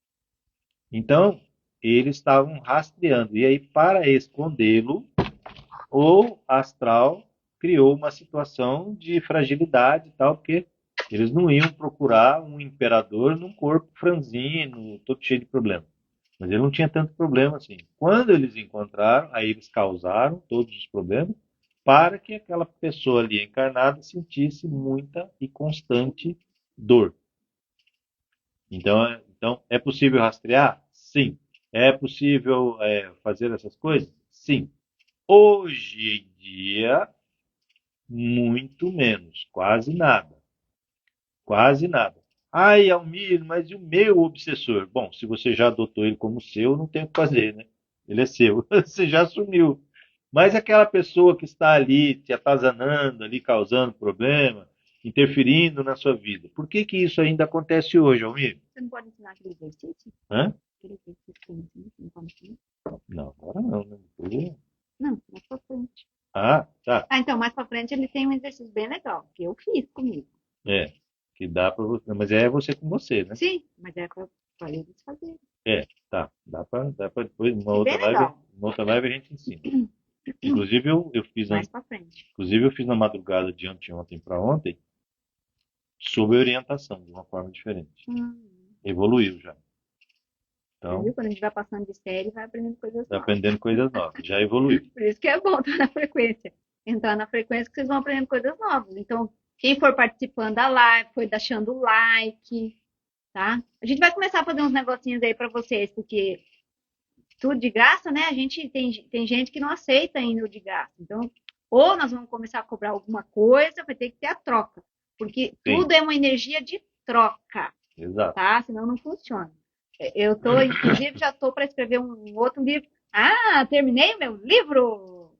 Então, eles estavam rastreando. E aí, para escondê-lo, o astral criou uma situação de fragilidade e tal, porque eles não iam procurar um imperador num corpo franzino, todo cheio de problemas. Mas ele não tinha tanto problema assim. Quando eles encontraram, aí eles causaram todos os problemas para que aquela pessoa ali encarnada sentisse muita e constante dor. Então, é possível rastrear? Sim. É possível fazer essas coisas? Sim. Hoje em dia, muito menos, quase nada. Quase nada. Ai, Almir, mas e o meu obsessor? Bom, se você já adotou ele como seu, não tem o que fazer, né? Ele é seu. Você já assumiu. Mas aquela pessoa que está ali te atazanando, ali causando problema, interferindo na sua vida. Por que que isso ainda acontece hoje, Almir? Você não pode ensinar aquele exercício? Hã? Aquele exercício que eu ensino, você não pode ensinar? Não, agora não, né? Não, mais pra frente. Ah, tá. Ah, então, mais pra frente ele tem um exercício bem legal, que eu fiz comigo. É, que dá para você, mas é você com você, né? Sim, mas é pra eles fazerem. Tá. Dá para depois, É bem legal. uma outra live a gente ensina. Inclusive Mais pra frente. eu fiz na madrugada de anteontem para ontem, sob orientação, de uma forma diferente. Evoluiu já. Você Então, viu? Quando a gente vai passando de série, vai aprendendo coisas está novas. aprendendo coisas novas. Já evoluiu. Por isso que é bom estar na frequência. Entrar na frequência que vocês vão aprendendo coisas novas. Então, quem for participando da live, foi deixando o like, tá? A gente vai começar a fazer uns negocinhos aí pra vocês, porque tudo de graça, né? A gente tem gente que não aceita ainda o de graça. Então, ou nós vamos começar a cobrar alguma coisa, vai ter que ter a troca. Porque Sim, tudo é uma energia de troca, exato. tá? Senão não funciona. Eu tô, inclusive, já tô para escrever um outro livro. Ah, terminei meu livro!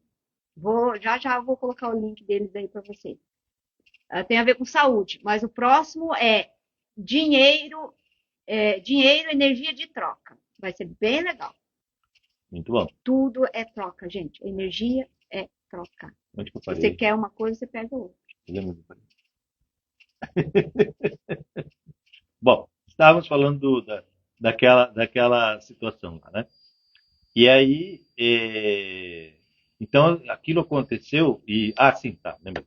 Já vou colocar o link deles aí para vocês. Tem a ver com saúde, mas o próximo é dinheiro, dinheiro, energia de troca. Vai ser bem legal. Muito bom. Tudo é troca, gente. Energia é troca. Onde que eu Se você parei? quer uma coisa, você pega outra. Lembra onde eu parei? Bom, estávamos falando daquela situação lá, né? E aí, então aquilo aconteceu e, sim, tá, lembra?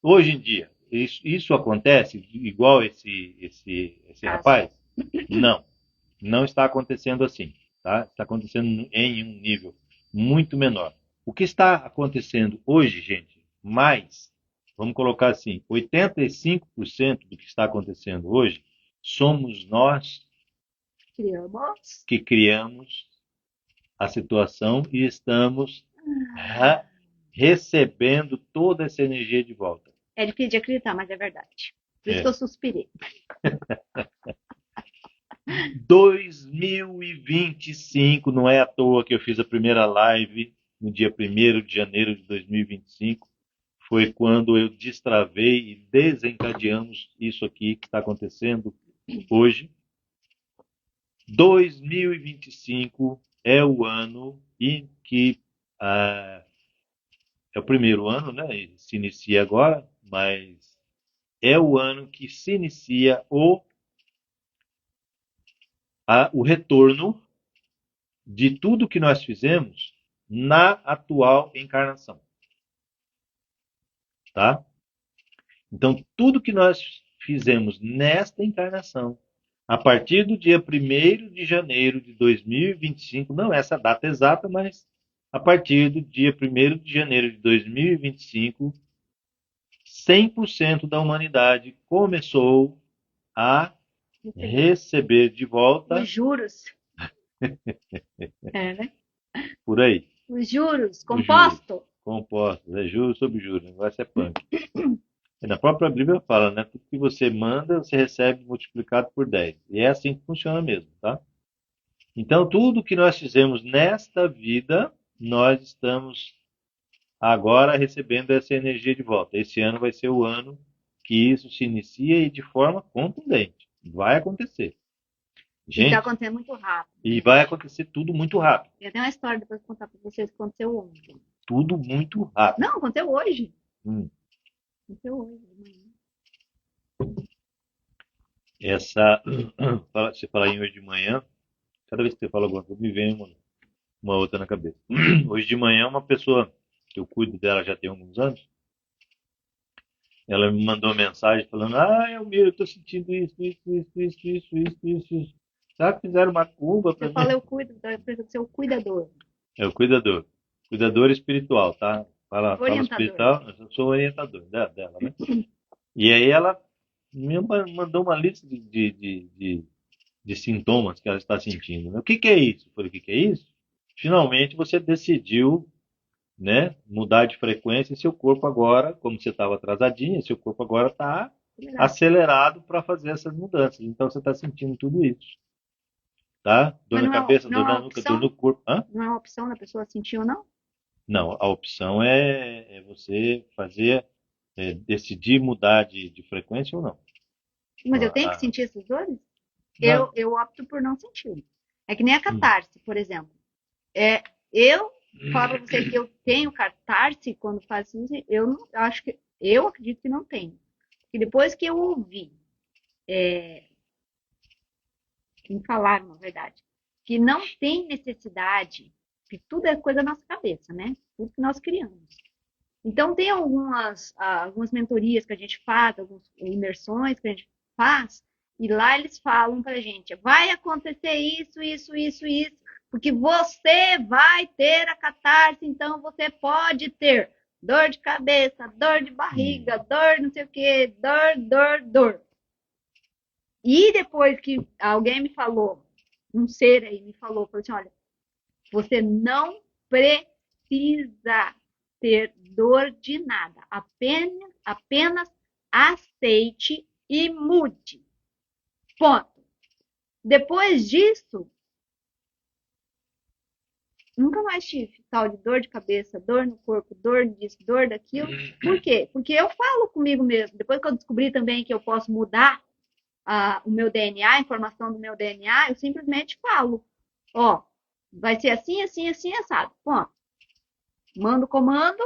Hoje em dia, isso acontece igual esse Caso. rapaz? Não, não está acontecendo assim, tá? Está acontecendo em um nível muito menor. O que está acontecendo hoje, gente, vamos colocar assim, 85% do que está acontecendo hoje somos nós Criamos. que criamos a situação e estamos recebendo toda essa energia de volta. É difícil de acreditar, mas é verdade. Por isso que eu suspirei. 2025, não é à toa que eu fiz a primeira live no dia 1º de janeiro de 2025. Foi quando eu destravei e desencadeamos isso aqui que está acontecendo hoje. 2025 é o ano em que é o primeiro ano, né? Se inicia agora, mas é o ano que se inicia o retorno de tudo que nós fizemos na atual encarnação, tá? Então, tudo que nós fizemos nesta encarnação, A partir do dia 1º de janeiro de 2025, não essa data exata, mas a partir do dia 1º de janeiro de 2025, 100% da humanidade começou a receber de volta Os juros. É, né? por aí. Os juros, Os composto. compostos, é juros sobre juros, o negócio é punk. E na própria Bíblia fala, né? Tudo que você manda, você recebe multiplicado por 10. E é assim que funciona mesmo, tá? Então, tudo que nós fizemos nesta vida, nós estamos agora recebendo essa energia de volta. Esse ano vai ser o ano que isso se inicia e de forma contundente. Vai acontecer. E está Gente, acontecendo muito rápido. e vai acontecer tudo muito rápido. Tem até uma história depois de contar para vocês que aconteceu ontem. Tudo muito rápido. Não, aconteceu hoje. Hum. Aconteceu hoje de manhã. Essa, você fala em hoje de manhã, cada vez que você fala alguma coisa, me vem uma outra na cabeça. Hoje de manhã, uma pessoa que eu cuido dela já tem alguns anos, ela me mandou uma mensagem falando: Ah, Elmiro, eu tô sentindo isso. Será que fizeram uma curva pra Você mim? fala, eu cuido, então eu preciso ser o cuidador. É o cuidador. Cuidador espiritual, tá? Fala Orientador. espiritual, eu sou orientador dela, né? E aí ela me mandou uma lista de sintomas que ela está sentindo, né? O que que é isso? Eu falei, o que que é isso? Finalmente você decidiu, né, mudar de frequência e seu corpo agora, como você estava atrasadinho, seu corpo agora está acelerado para fazer essas mudanças. Então você está sentindo tudo isso, tá? Dor Mas na não é, cabeça, não dor é na uma nuca, dor opção? no corpo. Hã? Não é uma opção da pessoa sentir ou não? Não, a opção é você fazer, decidir mudar de frequência ou não. Mas eu tenho que Ah, sentir essas dores? não. Eu opto por não sentir. É que nem a catarse, por exemplo. Eu falo para você que eu tenho catarse quando faço isso, eu não, eu acho que eu acredito que não tenho. E depois que eu ouvi me falaram, na verdade, que não tem necessidade, que tudo é coisa da nossa cabeça, né? Tudo que nós criamos. Então tem algumas mentorias que a gente faz, algumas imersões que a gente faz, e lá eles falam pra gente, vai acontecer isso, porque você vai ter a catarse, então você pode ter dor de cabeça, dor de barriga, dor não sei o que, dor. E depois que alguém me falou, um ser aí me falou assim, olha, você não precisa ter dor de nada, apenas aceite e mude. Ponto. Depois disso, nunca mais tive tal de dor de cabeça, dor no corpo, dor disso, dor daquilo. Por quê? Porque eu falo comigo mesmo. Depois que eu descobri também que eu posso mudar o meu DNA, a informação do meu DNA, eu simplesmente falo, ó, vai ser assim, assado. Ponto. Mando o comando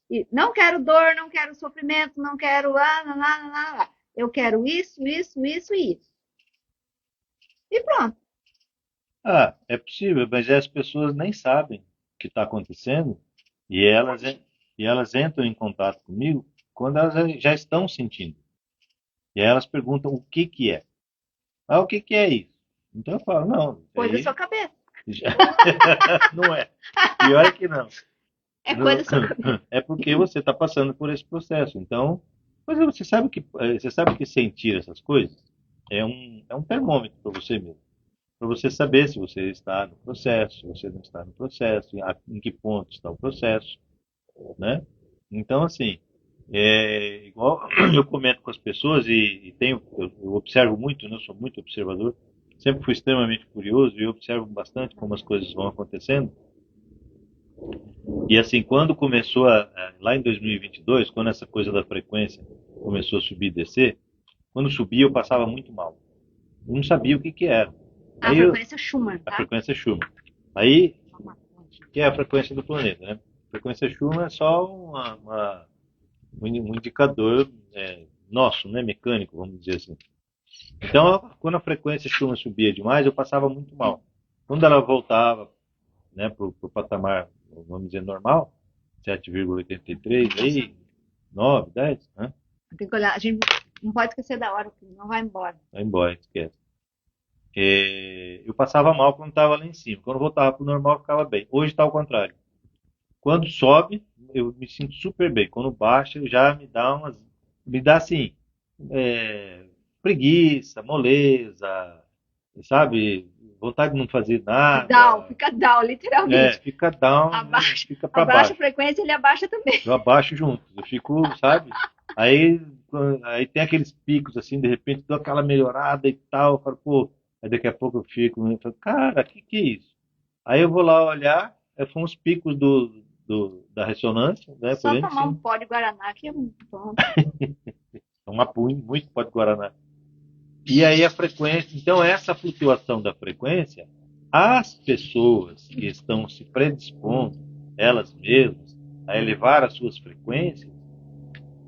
e não quero dor, não quero sofrimento, não quero lá. Eu quero isso. E pronto. Ah, é possível, mas as pessoas nem sabem o que está acontecendo e elas entram em contato comigo quando elas já estão sentindo. E aí elas perguntam o que que é. Ah, o que que é isso? Então eu falo, não, isso Coisa da aí sua cabeça. não é. Pior é que não. É coisa da sua cabeça. É porque você está passando por esse processo. Então, mas você sabe que sentir essas coisas é um termômetro para você mesmo. Para você saber se você está no processo, se você não está no processo, em que ponto está o processo, né? Então, assim, igual eu comento com as pessoas e eu observo muito, né? Eu sou muito observador, sempre fui extremamente curioso e observo bastante como as coisas vão acontecendo. E assim, quando começou lá em 2022, quando essa coisa da frequência começou a subir e descer, quando subia eu passava muito mal. Eu não sabia o que que era. A Aí frequência Schumann, a tá? frequência Schumann. Aí, que é a frequência do planeta, né? A frequência Schumann é só um indicador nosso, né? Mecânico, vamos dizer assim. Então, quando a frequência Schumann subia demais, eu passava muito mal. Quando ela voltava, né, para o patamar, vamos dizer, normal, 7,83, aí, 9, 10, né? Tem que olhar. A gente não pode esquecer da hora, porque não vai embora. Vai embora, esquece. eu passava mal quando estava lá em cima. Quando voltava para o normal, eu ficava bem. Hoje está ao contrário. Quando sobe, eu me sinto super bem. Quando baixa, já me dá assim, é, preguiça, moleza, sabe? Vontade de não fazer Down, nada. fica down, literalmente. Fica down, né? Abaixa, Fica para abaixa a baixo. frequência, ele abaixa também. Eu abaixo junto. Eu fico, sabe? Aí, aí tem aqueles picos assim, de repente dou aquela melhorada e tal. Eu falo, pô, aí daqui a pouco eu fico, né? Eu falo, cara, que é isso? Aí eu vou lá olhar, foram os picos da ressonância, né? Por Só aí em tomar um cima. pó de Guaraná que é muito bom. Uma punho, muito pó de Guaraná. E aí a frequência, então essa flutuação da frequência, as pessoas que estão se predispondo, elas mesmas, a elevar as suas frequências,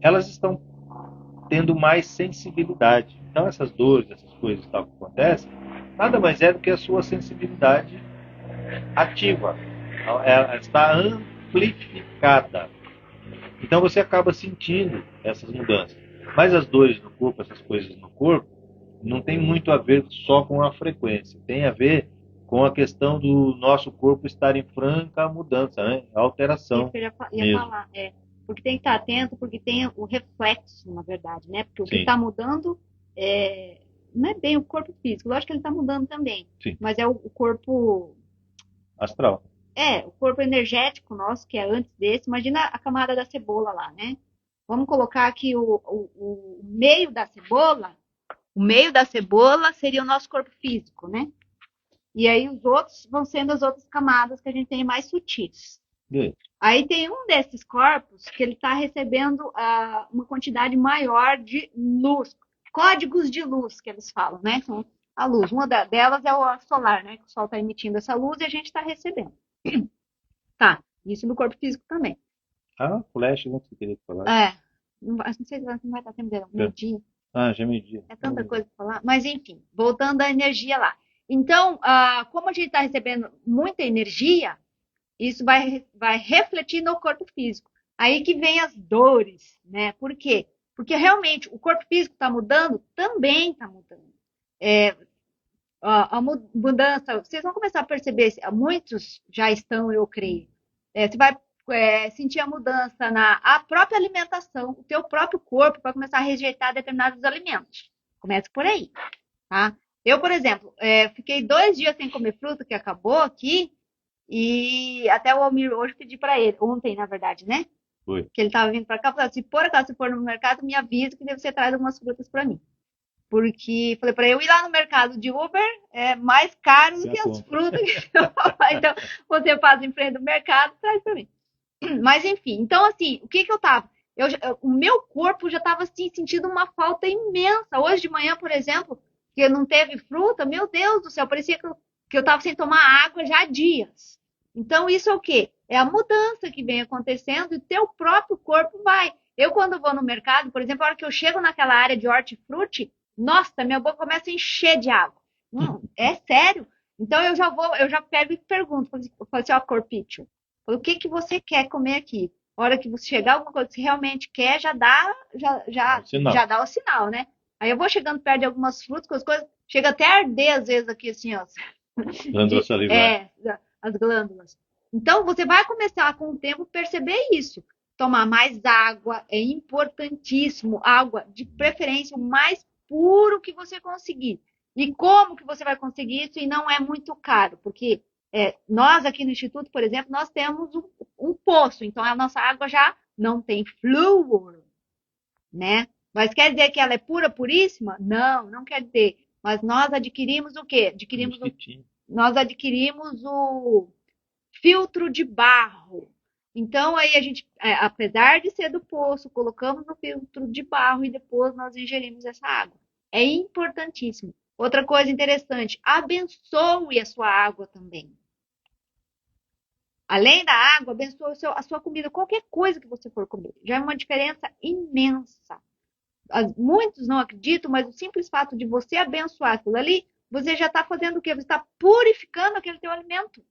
elas estão tendo mais sensibilidade. Então essas dores, essas coisas tal que acontecem, nada mais é do que a sua sensibilidade ativa. Ela está amplificada. Então você acaba sentindo essas mudanças. Mas as dores no corpo, essas coisas no corpo, não tem muito a ver só com a frequência. Tem a ver com a questão do nosso corpo estar em franca mudança, né? Isso Alteração que eu ia mesmo. falar. Porque tem que estar atento, porque tem o reflexo, na verdade, né? Porque o que Sim, está mudando não é bem o corpo físico. Lógico que ele está mudando também. sim. Mas é o corpo. Astral. O corpo energético nosso, que é antes desse. Imagina a camada da cebola lá, né? Vamos colocar aqui o meio da cebola. O meio da cebola seria o nosso corpo físico, né? E aí os outros vão sendo as outras camadas que a gente tem mais sutis. Aí tem um desses corpos que ele está recebendo uma quantidade maior de luz, códigos de luz que eles falam, né? Então, a luz, uma delas é o solar, né? Que o Sol está emitindo essa luz e a gente está recebendo. Tá, isso no corpo físico também. Ah, flash, né? Que você queria falar. Não sei se não vai estar tempo meio-dia. Ah, já medi. É tanta coisa para falar. Mas, enfim, voltando à energia lá. Então, como a gente está recebendo muita energia, isso vai refletir no corpo físico. Aí que vem as dores, né? Por quê? Porque realmente o corpo físico está mudando, também está mudando. A mudança, vocês vão começar a perceber, muitos já estão, eu creio. Você vai sentir a mudança a própria alimentação, o teu próprio corpo vai começar a rejeitar determinados alimentos. Começa por aí, tá? Eu, por exemplo, fiquei 2 dias sem comer fruta, que acabou aqui, e até o Almir hoje pedi para ele, ontem, na verdade, né? Foi. Que ele estava vindo para cá, falou, se por acaso você for no mercado, me avisa que você traz algumas frutas para mim. Porque falei para eu ir lá no mercado de Uber é mais caro do que as frutas. Então, você faz em frente do mercado, traz para mim. Mas, enfim, então, assim, o que eu tava? O meu corpo já estava assim, sentindo uma falta imensa. Hoje de manhã, por exemplo, que não teve fruta, meu Deus do céu, parecia que eu estava sem tomar água já há dias. Então, isso é o quê? É a mudança que vem acontecendo e o teu próprio corpo vai. Eu, quando vou no mercado, por exemplo, a hora que eu chego naquela área de hortifruti, nossa, minha boca começa a encher de água. É sério? Então, eu já pego e pergunto, eu falo assim, ó, corpício, o que você quer comer aqui? A hora que você chegar alguma coisa que você realmente quer, já dá o sinal, né? Aí eu vou chegando perto de algumas frutas, as coisas, chega até a arder às vezes aqui assim, ó. Glândula salivar. As glândulas. Então você vai começar com o tempo perceber isso. Tomar mais água é importantíssimo, água de preferência o mais puro que você conseguir. E como que você vai conseguir isso? E não é muito caro, porque nós aqui no Instituto, por exemplo, nós temos um poço, então a nossa água já não tem flúor, né? Mas quer dizer que ela é pura, puríssima? Não, não quer dizer. Mas nós adquirimos o quê? Nós adquirimos o filtro de barro. Então aí a gente, apesar de ser do poço, colocamos no filtro de barro e depois nós ingerimos essa água. É importantíssimo. Outra coisa interessante, abençoe a sua água também. Além da água, abençoe a sua comida, qualquer coisa que você for comer. Já é uma diferença imensa. Muitos não acreditam, mas o simples fato de você abençoar aquilo ali, você já está fazendo o quê? Você está purificando aquele teu alimento.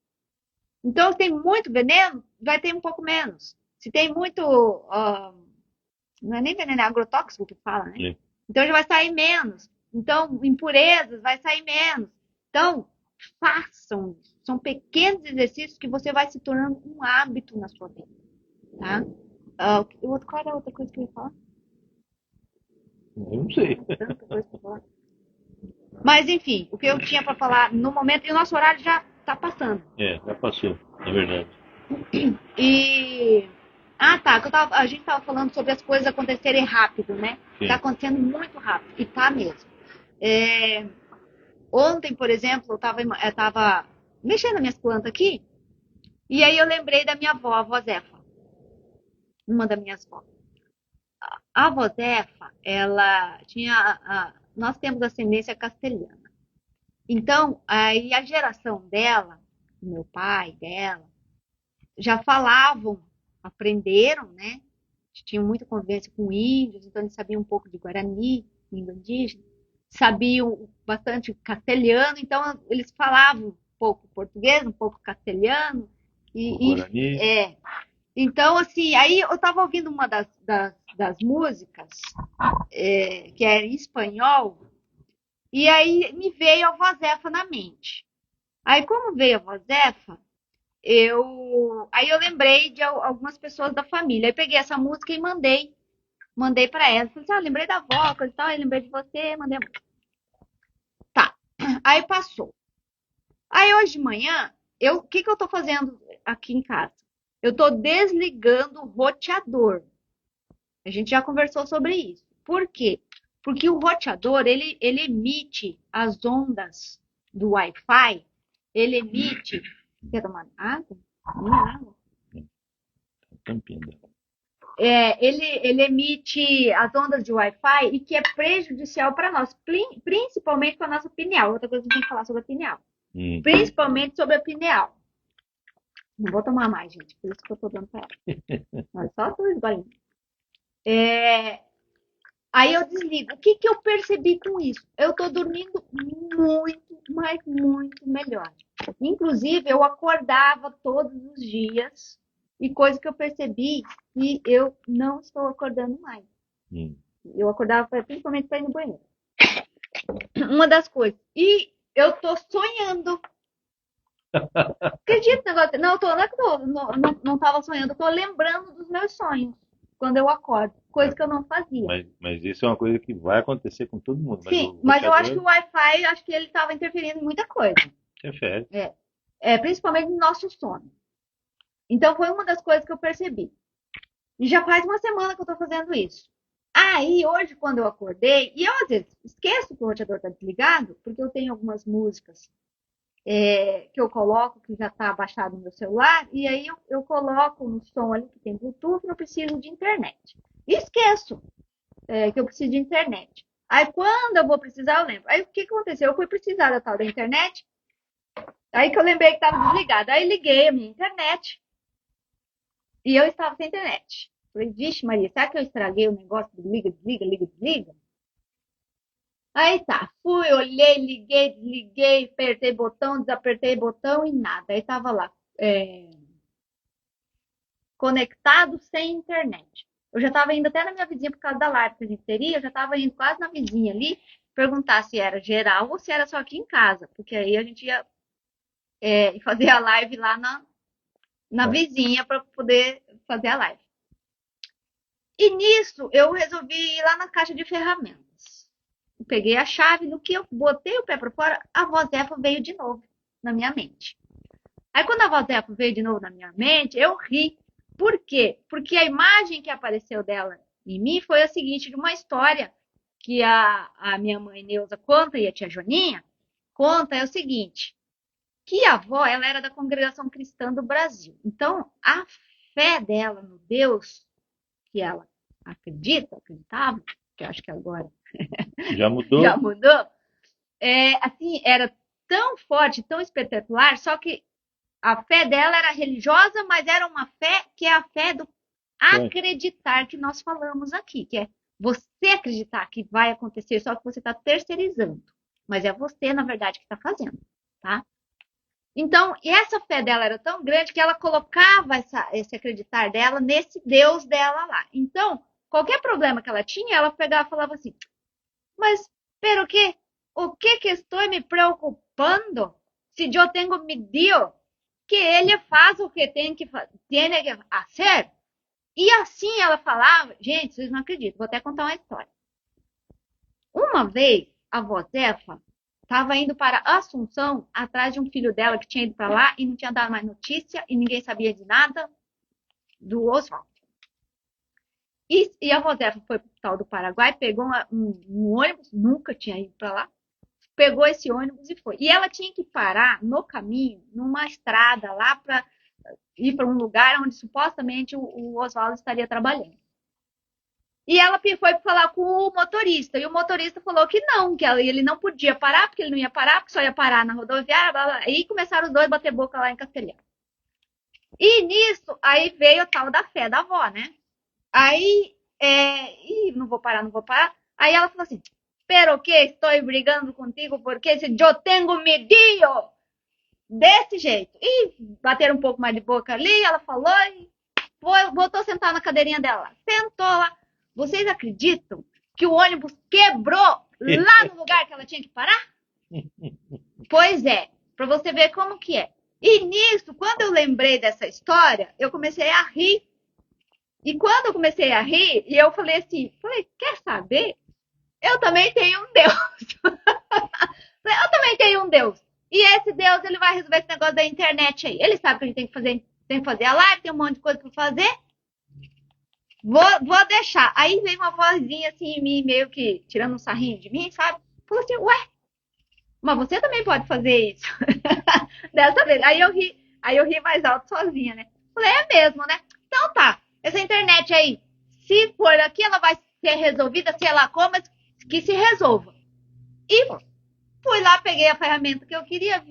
Então, se tem muito veneno, vai ter um pouco menos. Se tem muito, não é nem veneno, é agrotóxico que fala, né? Então, já vai sair menos. Então, impurezas, vai sair menos. Então, façam. São pequenos exercícios que você vai se tornando um hábito na sua vida, tá? Qual era a outra coisa que eu ia falar? Eu não sei. Tanta coisa pra falar. Mas, enfim, o que eu tinha para falar no momento, e o nosso horário já está passando. Já passou, é verdade. E. Ah, tá. A gente estava falando sobre as coisas acontecerem rápido, né? Sim. Está acontecendo muito rápido. E tá mesmo. Ontem, por exemplo, eu tava mexendo nas minhas plantas aqui. E aí eu lembrei da minha avó, a avó Zefa. Uma das minhas avós. A avó Zefa, ela tinha. Nós temos ascendência castelhana. Então, aí a geração dela, meu pai, dela, já falavam, aprenderam, né? Tinham muita convivência com índios, então eles sabiam um pouco de Guarani, língua indígena, sabiam bastante castelhano, então eles falavam um pouco português, um pouco castelhano. Guarani. Então, assim, aí eu estava ouvindo uma das músicas, que era em espanhol, e aí me veio a Vozefa na mente. Aí, como veio a Vozefa, aí eu lembrei de algumas pessoas da família. Aí peguei essa música e mandei para ela. Falei assim, lembrei da avó, coisa e tal, eu lembrei de você, mandei a música. Tá, aí passou. Aí hoje de manhã, o que eu tô fazendo aqui em casa? Eu tô desligando o roteador. A gente já conversou sobre isso. Por quê? Porque o roteador, ele emite as ondas do Wi-Fi, ele emite... Quer tomar água? Minha água. Ele emite as ondas de Wi-Fi e que é prejudicial para nós, principalmente para a nossa pineal. Outra coisa que a gente tem que falar sobre a pineal. Principalmente sobre a pineal. Não vou tomar mais, gente, por isso que eu tô dando para ela. Mas só dois golinhos. Aí eu desligo. O que eu percebi com isso? Eu tô dormindo muito, mas muito melhor. Inclusive, eu acordava todos os dias e coisa que eu percebi que eu não estou acordando mais. Eu acordava principalmente para ir no banheiro. Uma das coisas. E eu tô sonhando. Acredita no negócio? Não, não tava sonhando, eu tô lembrando dos meus sonhos quando eu acordo, coisa que eu não fazia. Mas isso é uma coisa que vai acontecer com todo mundo. Sim, mas eu acho que o Wi-Fi, acho que ele estava interferindo em muita coisa. Interfere. Principalmente no nosso sono. Então foi uma das coisas que eu percebi. E já faz uma semana que eu tô fazendo isso. Aí, hoje, quando eu acordei, e eu às vezes esqueço que o roteador tá desligado, porque eu tenho algumas músicas que eu coloco, que já está baixado no meu celular, e aí eu coloco no som ali que tem Bluetooth, não preciso de internet. E esqueço que eu preciso de internet. Aí quando eu vou precisar, eu lembro. Aí o que aconteceu? Eu fui precisar da tal da internet, aí que eu lembrei que estava desligado. Aí liguei a minha internet e eu estava sem internet. Falei, vixe Maria, será que eu estraguei o negócio de liga, desliga, liga, desliga? Aí tá, fui, olhei, liguei, desliguei, apertei botão, desapertei botão e nada. Aí tava lá, conectado sem internet. Eu já tava indo até na minha vizinha por causa da live que a gente teria, eu já tava indo quase na vizinha ali, perguntar se era geral ou se era só aqui em casa, porque aí a gente ia fazer a live lá na vizinha para poder fazer a live. E nisso eu resolvi ir lá na caixa de ferramentas. Peguei a chave, no que eu botei o pé para fora, a Vozefa veio de novo na minha mente. Aí quando a Vozefa veio de novo na minha mente, eu ri. Por quê? Porque a imagem que apareceu dela em mim foi a seguinte, de uma história que a minha mãe Neuza conta, e a tia Joninha conta, é o seguinte, que a avó, ela era da Congregação Cristã do Brasil. Então, a fé dela no Deus que ela acreditava, que eu acho que agora já mudou. Já mudou. Assim, era tão forte, tão espetacular, só que a fé dela era religiosa, mas era uma fé que é a fé do acreditar que nós falamos aqui, que é você acreditar que vai acontecer, só que você está terceirizando. Mas é você, na verdade, que está fazendo, tá? Então, essa fé dela era tão grande que ela colocava esse acreditar dela nesse Deus dela lá. Então, qualquer problema que ela tinha, ela pegava e falava assim, mas, pero quê? O que estou me preocupando preocupando se eu tenho medido que ele faz o que tem que fazer. E assim ela falava, gente, vocês não acreditam, vou até contar uma história. Uma vez, a avó Zefa estava indo para Assunção, atrás de um filho dela que tinha ido para lá e não tinha dado mais notícia e ninguém sabia de nada do Oswaldo. E a avó Zefa foi para o hospital do Paraguai, pegou um ônibus, nunca tinha ido para lá, pegou esse ônibus e foi. E ela tinha que parar no caminho, numa estrada lá para ir para um lugar onde supostamente o Oswaldo estaria trabalhando. E ela foi falar com o motorista, e o motorista falou que não, que ele não podia parar, porque ele não ia parar, porque só ia parar na rodoviária, blá, blá. E começaram os dois a bater boca lá em Castelhano. E nisso, aí veio o tal da fé da avó, né? Aí, não vou parar, não vou parar. Aí ela falou assim, pero que estou brigando contigo, porque se eu tenho medido desse jeito. E bateram um pouco mais de boca ali, ela falou e voltou a sentar na cadeirinha dela. Sentou lá. Vocês acreditam que o ônibus quebrou lá no lugar que ela tinha que parar? Pois é, para você ver como que é. E nisso, quando eu lembrei dessa história, eu comecei a rir. E quando eu comecei a rir, e eu falei assim, quer saber? Eu também tenho um Deus. Eu também tenho um Deus. E esse Deus, ele vai resolver esse negócio da internet aí. Ele sabe que a gente tem que fazer a live, tem um monte de coisa para fazer. Vou deixar. Aí veio uma vozinha assim em mim, meio que tirando um sarrinho de mim, sabe? Falou assim, ué, mas você também pode fazer isso. Dessa vez. Aí eu ri mais alto sozinha, né? Falei, é mesmo, né? Então tá, essa internet aí, se for aqui, ela vai ser resolvida, sei lá como, mas que se resolva. E fui lá, peguei a ferramenta que eu queria,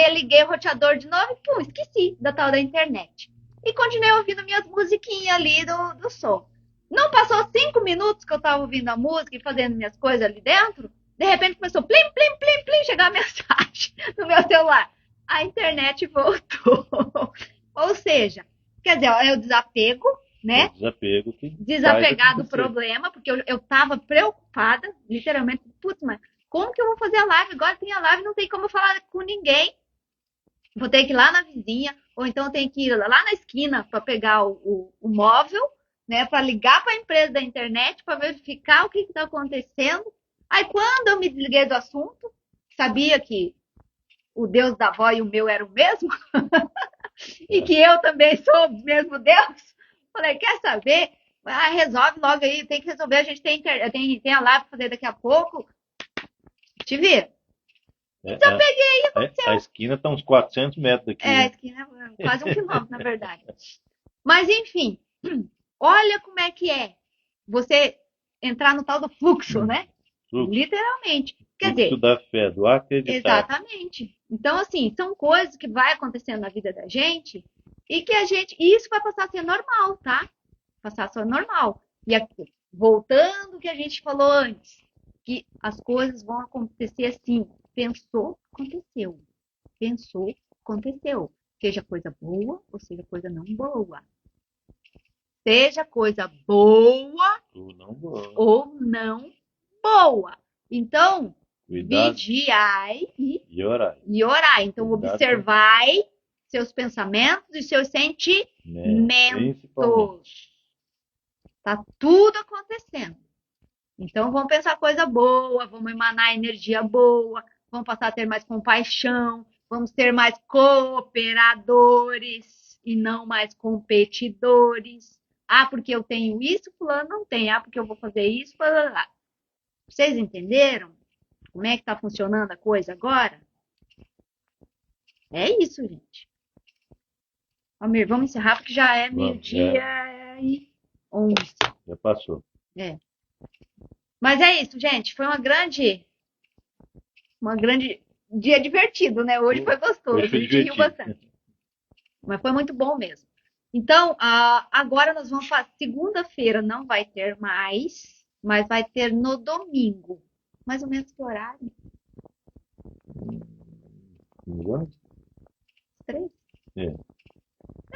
liguei o roteador de novo e pum, esqueci da tal da internet. E continuei ouvindo minhas musiquinhas ali do som. Não passou 5 minutos que eu tava ouvindo a música e fazendo minhas coisas ali dentro, de repente começou plim, plim, plim, plim, chegar a mensagem no meu celular. A internet voltou. Ou seja, quer dizer, é o desapego, né? É o desapego que desapegar do problema, porque eu tava preocupada, literalmente, putz, mas como que eu vou fazer a live? Agora tem a live, não tem como eu falar com ninguém. Vou ter que ir lá na vizinha, ou então eu tenho que ir lá na esquina para pegar o móvel, né, para ligar para a empresa da internet, para verificar o que está acontecendo. Aí quando eu me desliguei do assunto, sabia que o Deus da avó e o meu era o mesmo, e que eu também sou o mesmo Deus, falei, quer saber? Resolve logo aí, tem que resolver, a gente tem a live para fazer daqui a pouco, te vira. Então eu peguei e aconteceu. A esquina está uns 400 metros daqui. A esquina é quase 1 quilômetro, na verdade. Mas, enfim, olha como é que é você entrar no tal do fluxo, né? Fluxo. Literalmente. Quer dizer, da fé, do acreditar. Exatamente. Então, assim, são coisas que vai acontecendo na vida da gente e que isso vai passar a ser normal, tá? Passar a ser normal. E aqui, voltando ao que a gente falou antes, que as coisas vão acontecer assim. Pensou, aconteceu. Pensou, aconteceu. Seja coisa boa ou seja coisa não boa. Seja coisa boa ou não boa. Então, vigiai e orai. Então, observai seus pensamentos e seus sentimentos. Tá tudo acontecendo. Então, vamos pensar coisa boa, vamos emanar energia boa, vamos passar a ter mais compaixão, vamos ser mais cooperadores e não mais competidores. Ah, porque eu tenho isso, fulano não tem. Ah, porque eu vou fazer isso, blá, blá, blá. Vocês entenderam como é que está funcionando a coisa agora? É isso, gente. Almir, vamos encerrar porque já é meio-dia e 11. Já passou. Mas é isso, gente. Foi uma grande dia divertido, né? Hoje foi gostoso. Hoje foi a gente riu bastante. Mas foi muito bom mesmo. Então, agora nós vamos para segunda-feira. Não vai ter mais, mas vai ter no domingo. Mais ou menos que horário? 3?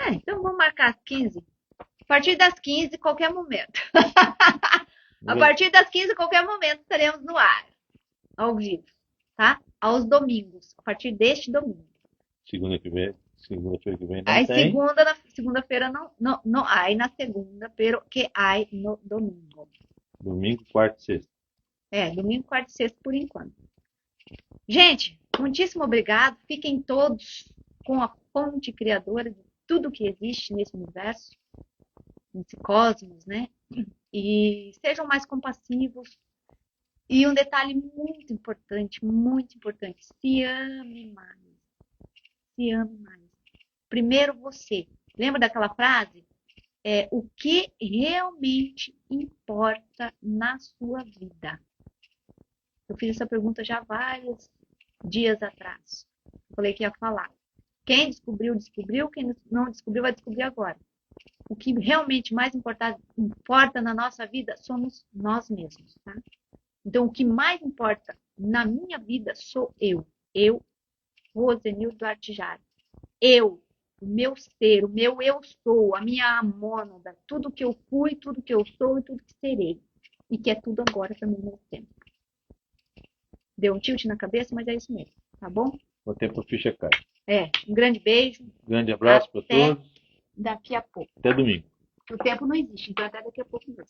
Então vamos marcar às 15. A partir das 15, qualquer momento. A partir das 15, qualquer momento, estaremos no ar. Ao vivo, tá? aos domingos, a partir deste domingo. Segunda-feira que vem não Aí tem. segunda-feira não há na segunda, pero que há no domingo. Domingo, quarta e sexta. Domingo, quarta e sexta por enquanto. Gente, muitíssimo obrigado. Fiquem todos com a fonte criadora de tudo que existe nesse universo, nesse cosmos, né? E sejam mais compassivos. E um detalhe muito importante, se ame mais. Se ame mais. Primeiro você. Lembra daquela frase? O que realmente importa na sua vida? Eu fiz essa pergunta já vários dias atrás. Falei que ia falar. Quem descobriu, descobriu. Quem não descobriu, vai descobrir agora. O que realmente mais importa na nossa vida somos nós mesmos, tá? Então, o que mais importa na minha vida sou eu. Eu, Rosenildo Duarte Jara. Eu, o meu ser, o meu eu sou, a minha amônada, tudo que eu fui, tudo que eu sou e tudo que serei. E que é tudo agora também ao mesmo tempo. Deu um tilt na cabeça, mas é isso mesmo, tá bom? O tempo ficha cai. Um grande beijo. Grande abraço para todos. Daqui a pouco. Até domingo. O tempo não existe, então até daqui a pouco mesmo.